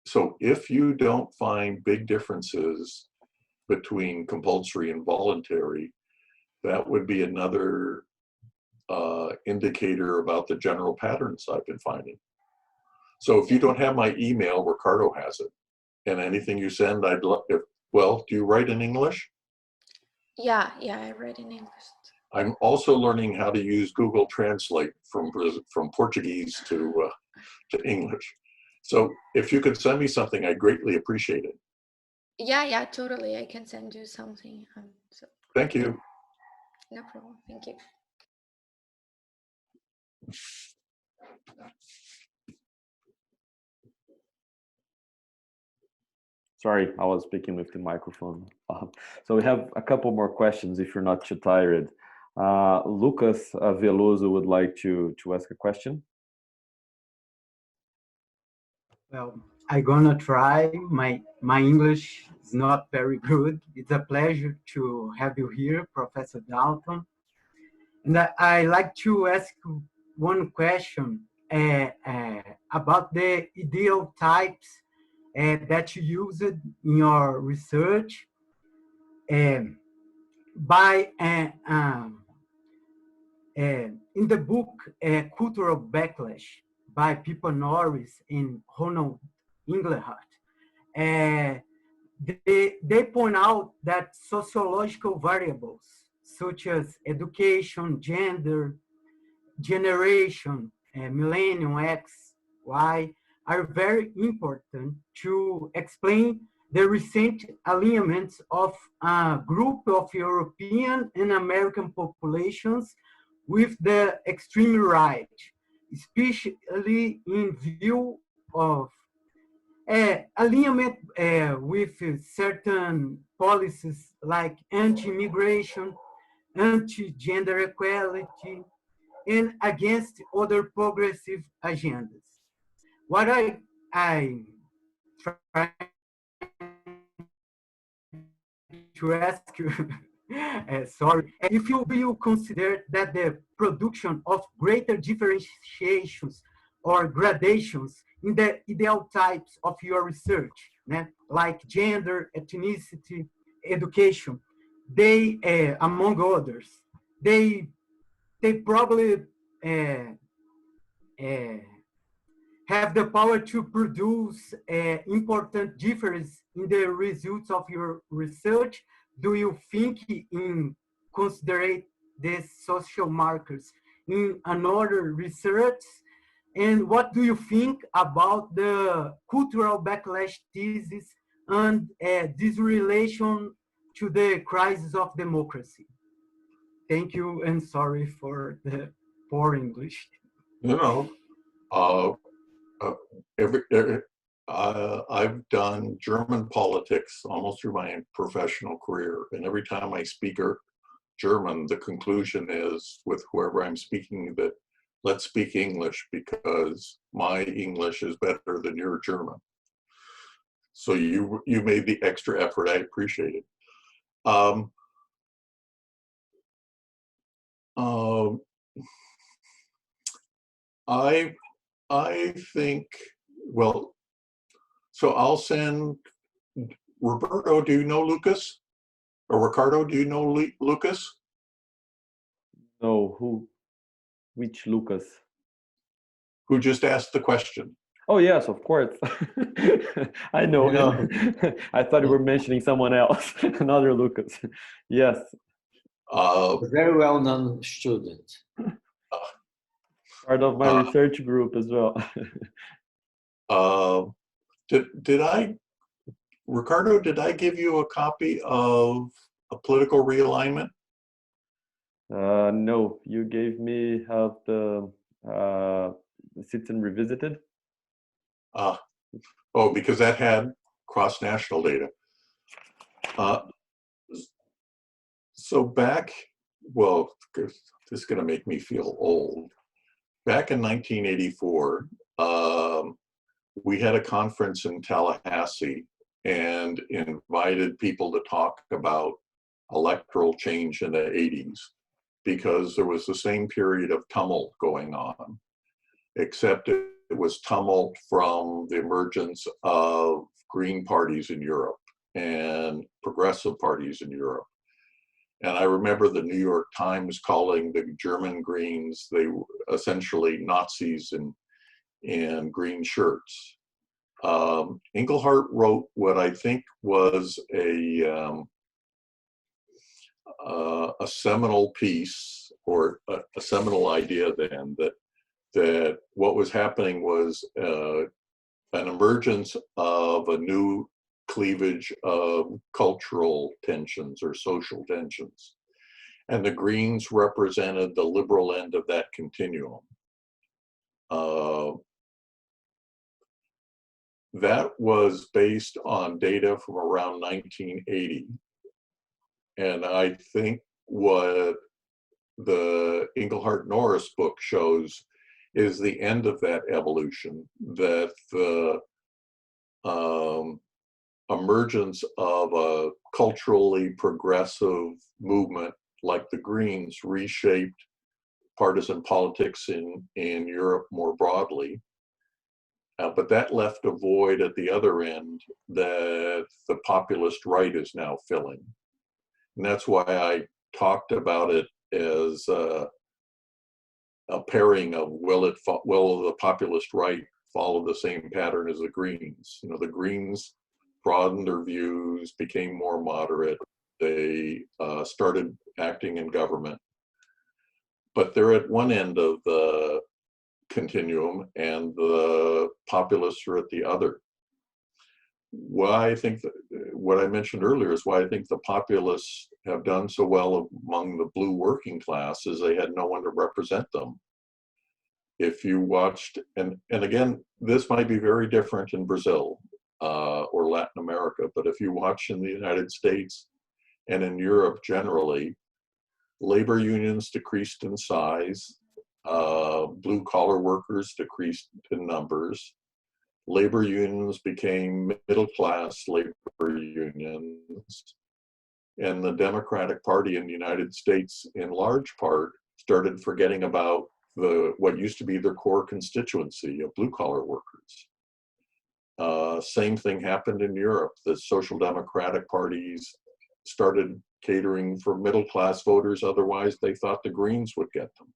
So if you don't find big differences between compulsory and voluntary, that would be another indicator about the general patterns I've been finding. So if you don't have my email, Ricardo has it. And anything you send, I'd love, well, do you write in English? Yeah, I write in English. I'm also learning how to use Google Translate from Portuguese to English. So if you could send me something, I'd greatly appreciate it. Yeah, totally. I can send you something. So Thank you. no problem. Thank you. Sorry, I was speaking with the microphone. So we have a couple more questions if you're not too tired. Lucas Veloso would like to ask a question. Well, I'm gonna try. My English is not very good. It's a pleasure to have you here, Professor Dalton. And I like to ask one question about the ideal types that you used in your research by in the book Cultural Backlash by Pippa Norris and Ronald Englehart. They point out that sociological variables such as education, gender, generation, millennium, X, Y, are very important to explain the recent alignments of a group of European and American populations with the extreme right, especially in view of alignment with certain policies like anti-immigration, anti-gender equality, and against other progressive agendas. What I try to ask you, sorry, if you consider that the production of greater differentiations or gradations in the ideal types of your research, like gender, ethnicity, education, they, among others, they probably have the power to produce important difference in the results of your research. Do you think in consider these social markers in another research? And what do you think about the cultural backlash thesis and this relation to the crisis of democracy? Thank you, and sorry for the poor English. No, I've done German politics almost through my professional career, and every time I speak German, the conclusion is with whoever I'm speaking that let's speak English because my English is better than your German. So you made the extra effort. I appreciate it. I think, well, so I'll send Roberto, do you know Lucas? Or Ricardo, do you know Lucas? No, which Lucas? Who just asked the question. Oh, yes, of course. I know him. I thought you were mentioning someone else, another Lucas. Yes. Very well-known student. Part of my research group as well. Ricardo, did I give you a copy of A Political Realignment? No, you gave me the Citizen Revisited. Oh, because that had cross-national data. So back, well, this is going to make me feel old. Back in 1984, we had a conference in Tallahassee and invited people to talk about electoral change in the 80s, because there was the same period of tumult going on, except it was tumult from the emergence of green parties in Europe and progressive parties in Europe. And I remember the New York Times calling the German Greens, they were essentially Nazis in green shirts. Engelhardt wrote what I think was a seminal piece, or a seminal idea then, that what was happening was an emergence of a new cleavage of cultural tensions or social tensions. And the Greens represented the liberal end of that continuum. That was based on data from around 1980. And I think what the Engelhardt Norris book shows is the end of that evolution, that the emergence of a culturally progressive movement like the Greens reshaped partisan politics in Europe more broadly. But that left a void at the other end that the populist right is now filling. And that's why I talked about it as a pairing of will the populist right follow the same pattern as the Greens? You know, the Greens broadened their views, became more moderate. They started acting in government. But they're at one end of the continuum and the populists are at the other. Why I think that, what I mentioned earlier is why I think the populists have done so well among the blue working class is they had no one to represent them. If you watched, and again, this might be very different in Brazil or Latin America, but if you watch in the United States and in Europe generally, labor unions decreased in size, blue collar workers decreased in numbers, labor unions became middle class labor unions, and the Democratic Party in the United States in large part started forgetting about what used to be their core constituency of blue collar workers. Same thing happened in Europe. The social democratic parties started catering for middle class voters, otherwise they thought the Greens would get them.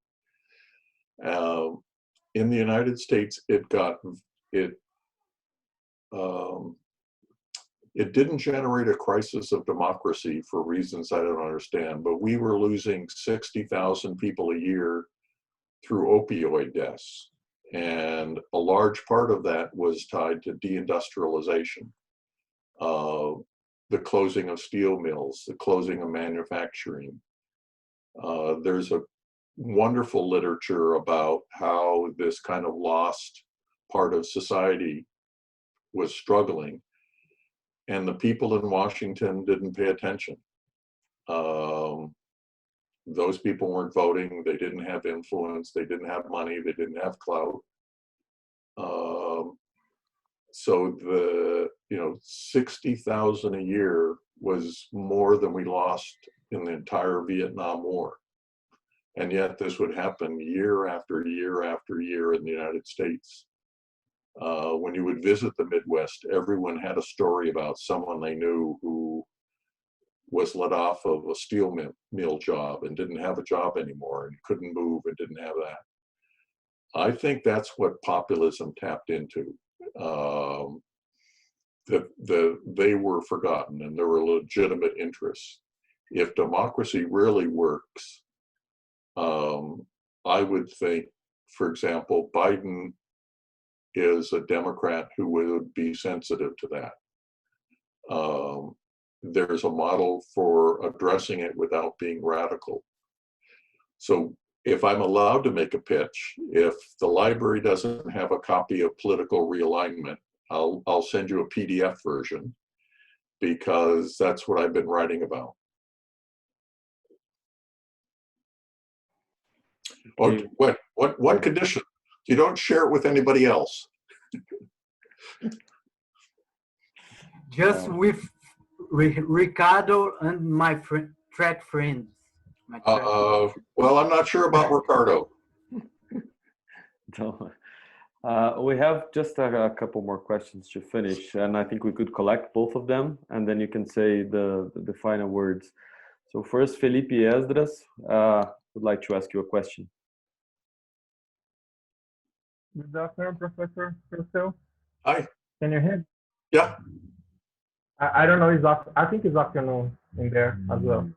In the United States, it didn't generate a crisis of democracy for reasons I don't understand, but we were losing 60,000 people a year through opioid deaths. And a large part of that was tied to deindustrialization, the closing of steel mills, the closing of manufacturing. There's a wonderful literature about how this kind of lost part of society was struggling, and the people in Washington didn't pay attention. Those people weren't voting, they didn't have influence, they didn't have money, they didn't have clout. So the 60,000 a year was more than we lost in the entire Vietnam War. And yet this would happen year after year after year in the United States. When you would visit the Midwest, everyone had a story about someone they knew who was let off of a steel mill job and didn't have a job anymore and couldn't move and didn't have that. I think that's what populism tapped into. They were forgotten and there were legitimate interests. If democracy really works, I would think, for example, Biden is a Democrat who would be sensitive to that. There's a model for addressing it without being radical. So if I'm allowed to make a pitch, if the library doesn't have a copy of Political Realignment, I'll send you a PDF version, because that's what I've been writing about. Or one condition: you don't share it with anybody else. Just with Ricardo and my track friends. Well, I'm not sure about Ricardo. So, we have just a couple more questions to finish, and I think we could collect both of them, and then you can say the final words. So first, Felipe Esdras would like to ask you a question. Good afternoon, Professor Purcell. Hi. Can you hear me? Yeah. I don't know, I think it's afternoon in there as well.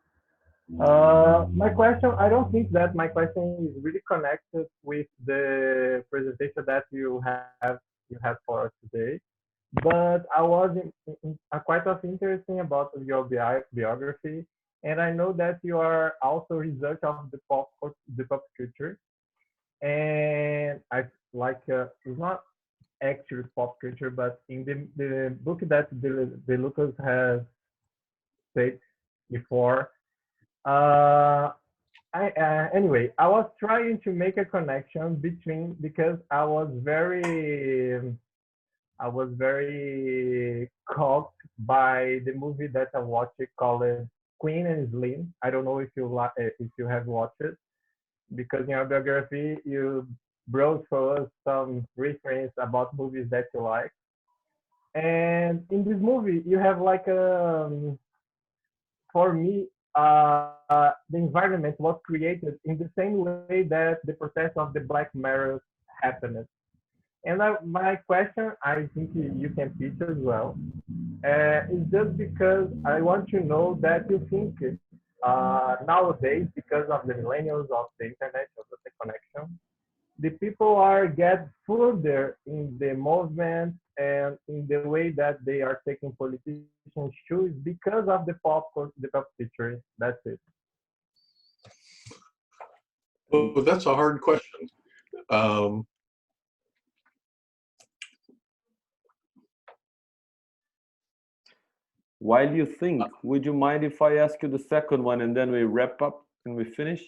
My question, I don't think that my question is really connected with the presentation that you had for us today, but I was quite of interesting about your biography, and I know that you are also research of the pop culture, and I like it's not actual pop culture, but in the book that the Lucas has said before. Anyway, I was trying to make a connection between, because I was very caught by the movie that I watched called Queen and Slim. I don't know if you have watched it, because in your biography you brought for us some reference about movies that you like. And in this movie, you have like for me, the environment was created in the same way that the process of the Black Mirror happened. And my question, I think you can pitch as well, is just because I want to know that you think nowadays, because of the millennials, of the internet, of the connection, the people are get further in the movement and in the way that they are taking politicians' shoes because of the pop culture. That's it. Well, that's a hard question. While you think, would you mind if I ask you the second one and then we wrap up and we finish?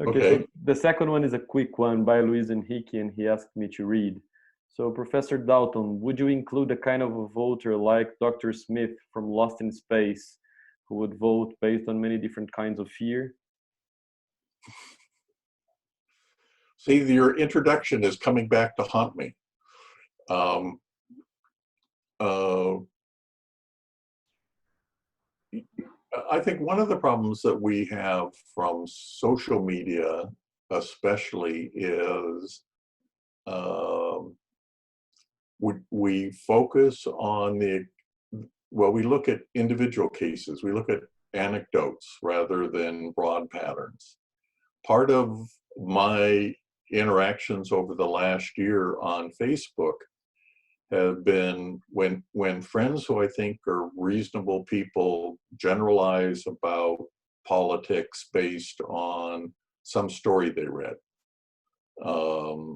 Okay. So the second one is a quick one by Luis Enrique, and he asked me to read. So Professor Dalton, would you include a kind of a voter like Dr. Smith from Lost in Space, who would vote based on many different kinds of fear? See, your introduction is coming back to haunt me. I think one of the problems that we have from social media, especially, is we focus on we look at individual cases, we look at anecdotes rather than broad patterns. Part of my interactions over the last year on Facebook have been when friends who I think are reasonable people generalize about politics based on some story they read,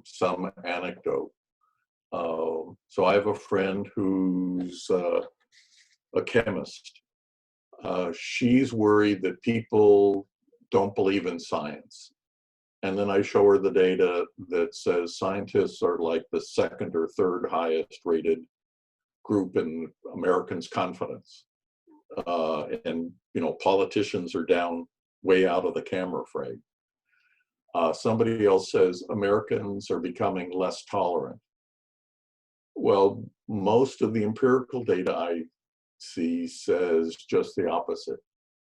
some anecdote. So I have a friend who's a chemist. She's worried that people don't believe in science. And then I show her the data that says scientists are like the second or third highest rated group in Americans' confidence. And, you know, politicians are down way out of the camera frame. Somebody else says Americans are becoming less tolerant. Well, most of the empirical data I see says just the opposite,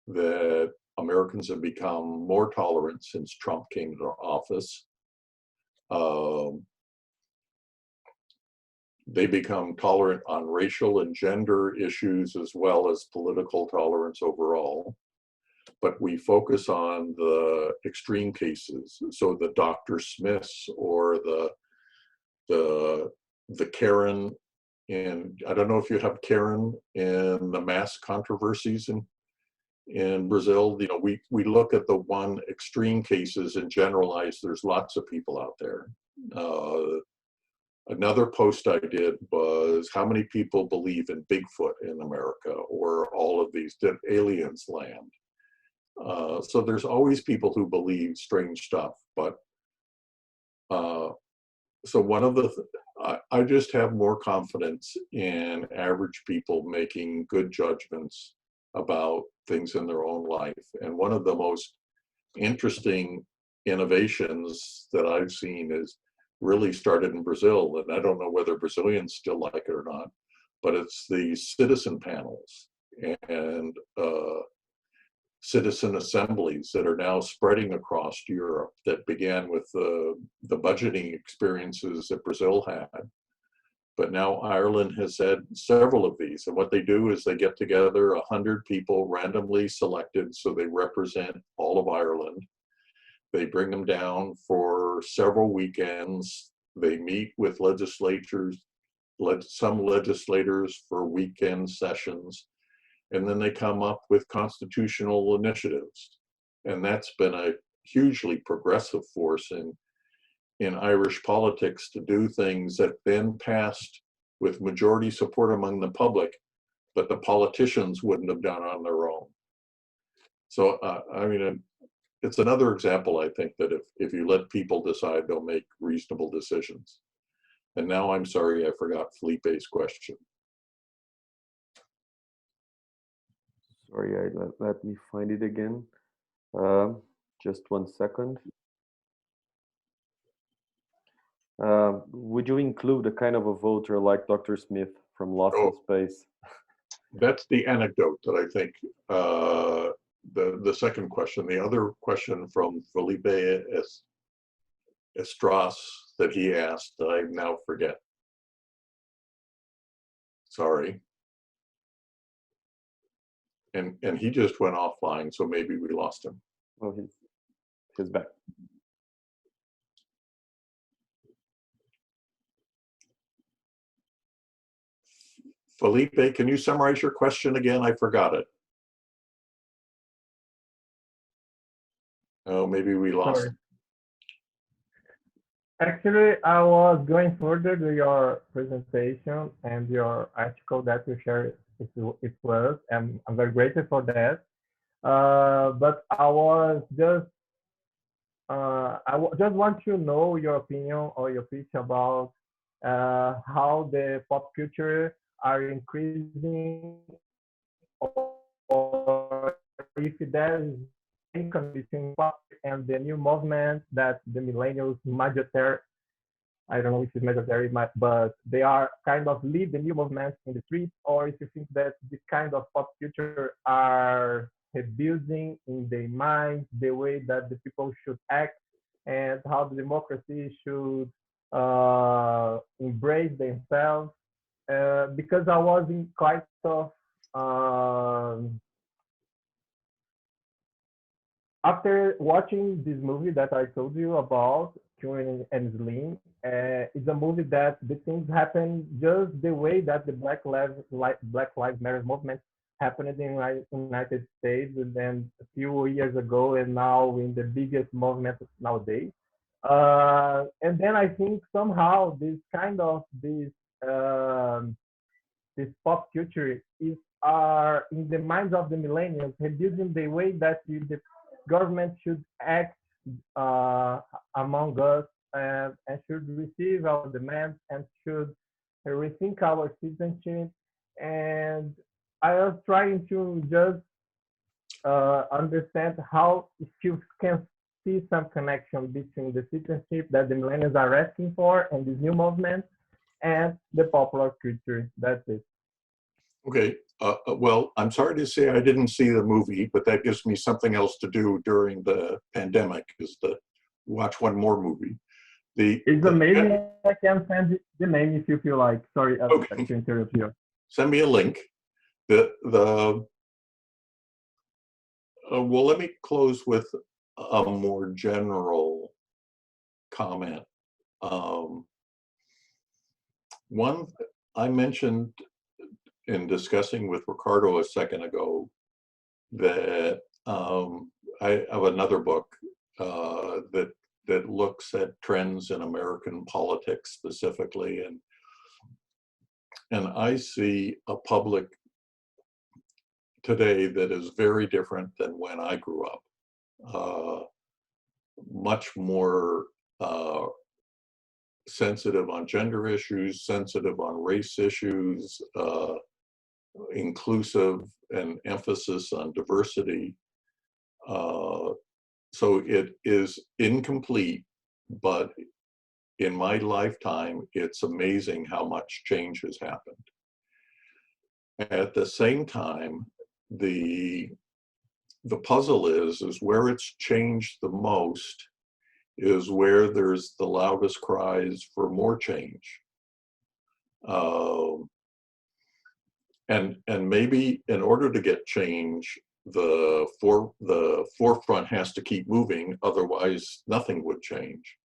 that Americans have become more tolerant since Trump came to office. They become tolerant on racial and gender issues as well as political tolerance overall. But we focus on the extreme cases. So the Dr. Smiths or the Karen, and I don't know if you have Karen in the mass controversies In Brazil, you know, we look at the one extreme cases and generalize there's lots of people out there. Another post I did was how many people believe in Bigfoot in America or all of these aliens land. So there's always people who believe strange stuff, but so one of the, I just have more confidence in average people making good judgments about things in their own life. And one of the most interesting innovations that I've seen is really started in Brazil, and I don't know whether Brazilians still like it or not, but it's the citizen panels and citizen assemblies that are now spreading across Europe, that began with the budgeting experiences that Brazil had. But now Ireland has had several of these. And what they do is they get together 100 people randomly selected so they represent all of Ireland. They bring them down for several weekends. They meet with legislators, some legislators for weekend sessions. And then they come up with constitutional initiatives. And that's been a hugely progressive force in Irish politics, to do things that then passed with majority support among the public, but the politicians wouldn't have done on their own. So, I mean, it's another example, I think, that if you let people decide, they'll make reasonable decisions. And now I'm sorry, I forgot Felipe's question. Sorry, let me find it again. Just 1 second. Would you include a kind of a voter like Dr. Smith from Lost in Space? That's the anecdote that I think, the second question. The other question from Felipe Estras that he asked, I now forget. Sorry. And he just went offline, so maybe we lost him. Oh, he's back. Felipe, can you summarize your question again? I forgot it. Oh, maybe we lost him. Actually, I was going further to your presentation and your article that you shared it was, and I'm very grateful for that. But I was just, just want to know your opinion or your pitch about how the pop culture are increasing, or if there's any connection between pop and the new movement that the millennials majority, I don't know if it's majority, but they are kind of lead the new movements in the streets, or if you think that this kind of pop culture are rebuilding in their minds the way that the people should act and how the democracy should embrace themselves. Because I was in quite of after watching this movie that I told you about, Curing and Slim, it's a movie that the things happen just the way that the Black Lives Matter movement happened in the United States, and then a few years ago, and now in the biggest movement nowadays. And then I think somehow this kind of this pop culture is in the minds of the millennials, reducing the way that the government should act among us, and should receive our demands and should rethink our citizenship. And I was trying to just understand how, if you can see some connection between the citizenship that the millennials are asking for and this new movement and the popular culture. That's it. Okay. Well, I'm sorry to say I didn't see the movie, but that gives me something else to do during the pandemic, is to watch one more movie. It's amazing. I can send the name if you feel like. Sorry, okay. to interrupt you. Send me a link. Well, let me close with a more general comment. One, I mentioned in discussing with Ricardo a second ago, that I have another book that looks at trends in American politics specifically, and I see a public today that is very different than when I grew up. Much more sensitive on gender issues, sensitive on race issues, inclusive and emphasis on diversity. So it is incomplete, but in my lifetime, it's amazing how much change has happened. At the same time, the puzzle is where it's changed the most is where there's the loudest cries for more change. And maybe in order to get change, the forefront has to keep moving, otherwise nothing would change.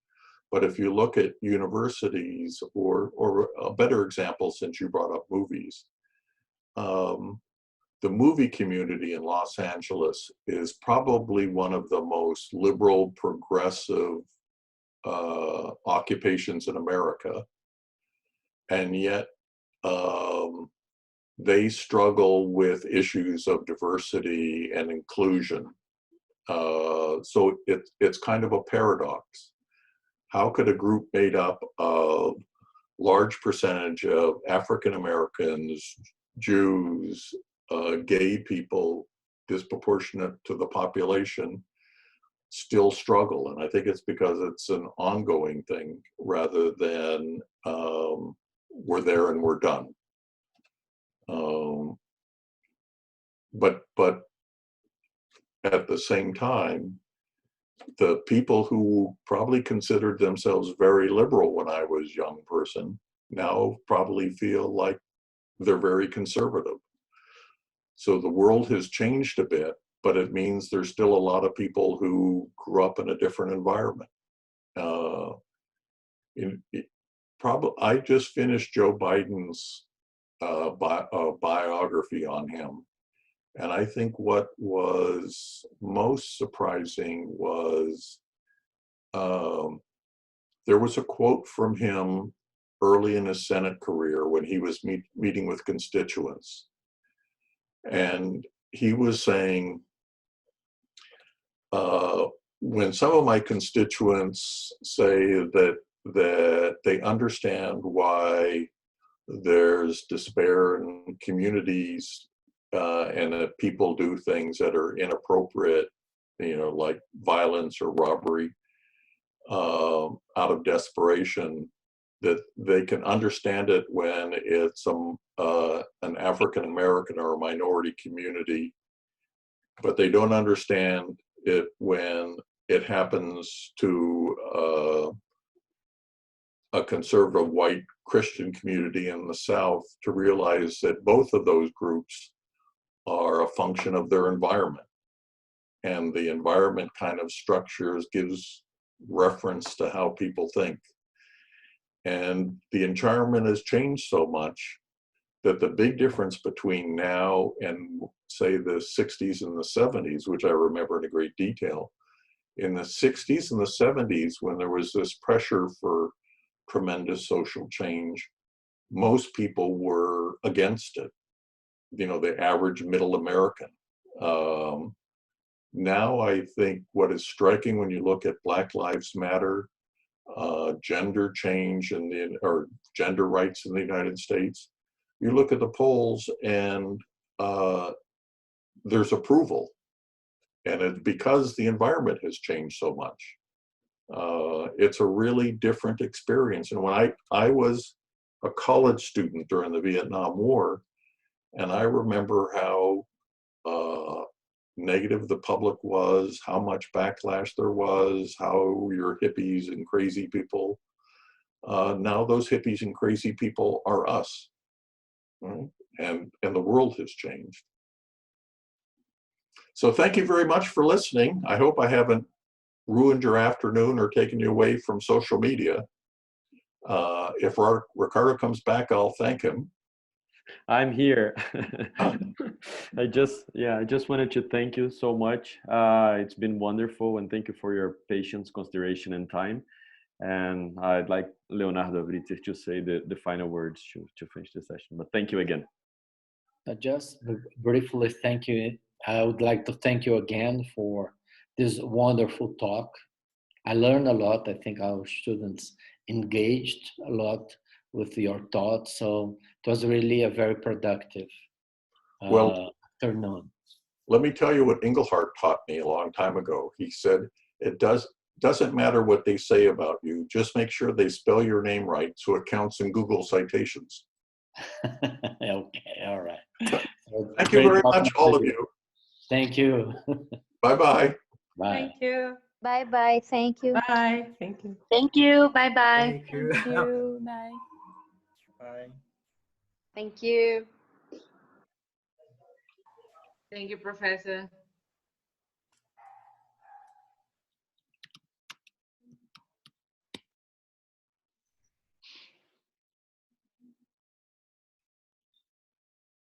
But if you look at universities, or a better example, since you brought up movies, the movie community in Los Angeles is probably one of the most liberal, progressive occupations in America. And yet they struggle with issues of diversity and inclusion. So it's kind of a paradox. How could a group made up of large percentage of African Americans, Jews, gay people, disproportionate to the population, still struggle? And I think it's because it's an ongoing thing rather than we're there and we're done. But at the same time, the people who probably considered themselves very liberal when I was a young person now probably feel like they're very conservative. So the world has changed a bit, but it means there's still a lot of people who grew up in a different environment. I just finished Joe Biden's biography on him. And I think what was most surprising was there was a quote from him early in his Senate career when he was meeting with constituents. And he was saying, when some of my constituents say that they understand why there's despair in communities and that people do things that are inappropriate, like violence or robbery, out of desperation, that they can understand it when it's an African American or a minority community, but they don't understand it when it happens to a conservative white Christian community in the South, to realize that both of those groups are a function of their environment. And the environment kind of gives reference to how people think. And the environment has changed so much that the big difference between now and, say, the 60s and the 70s, which I remember in great detail, in the 60s and the 70s, when there was this pressure for tremendous social change, most people were against it. The average middle American. Now I think what is striking when you look at Black Lives Matter, gender change or gender rights in the United States, you look at the polls and there's approval. And it's because the environment has changed so much. It's a really different experience. And when I was a college student during the Vietnam War, and I remember how negative the public was, how much backlash there was, how you're hippies and crazy people. Now those hippies and crazy people are us, right? And the world has changed. So thank you very much for listening. I hope I haven't ruined your afternoon or taken you away from social media. If Ricardo comes back, I'll thank him. I'm here. I just wanted to thank you so much. It's been wonderful, and thank you for your patience, consideration, and time. And I'd like Leonardo Brites to say the final words to finish the session. But thank you again. Just briefly, thank you. I would like to thank you again for this wonderful talk. I learned a lot. I think our students engaged a lot with your thoughts. So it was really a very productive afternoon. Let me tell you what Engelhardt taught me a long time ago. He said, it doesn't matter what they say about you, just make sure they spell your name right so it counts in Google citations. Okay, all right. Thank you very much, all of you. Thank you. Bye-bye. Bye. Thank you. Bye-bye. Thank you. Bye. Thank you. Thank you. Bye-bye. Thank you. Thank you. Bye. Bye. Thank you. Thank you, Professor.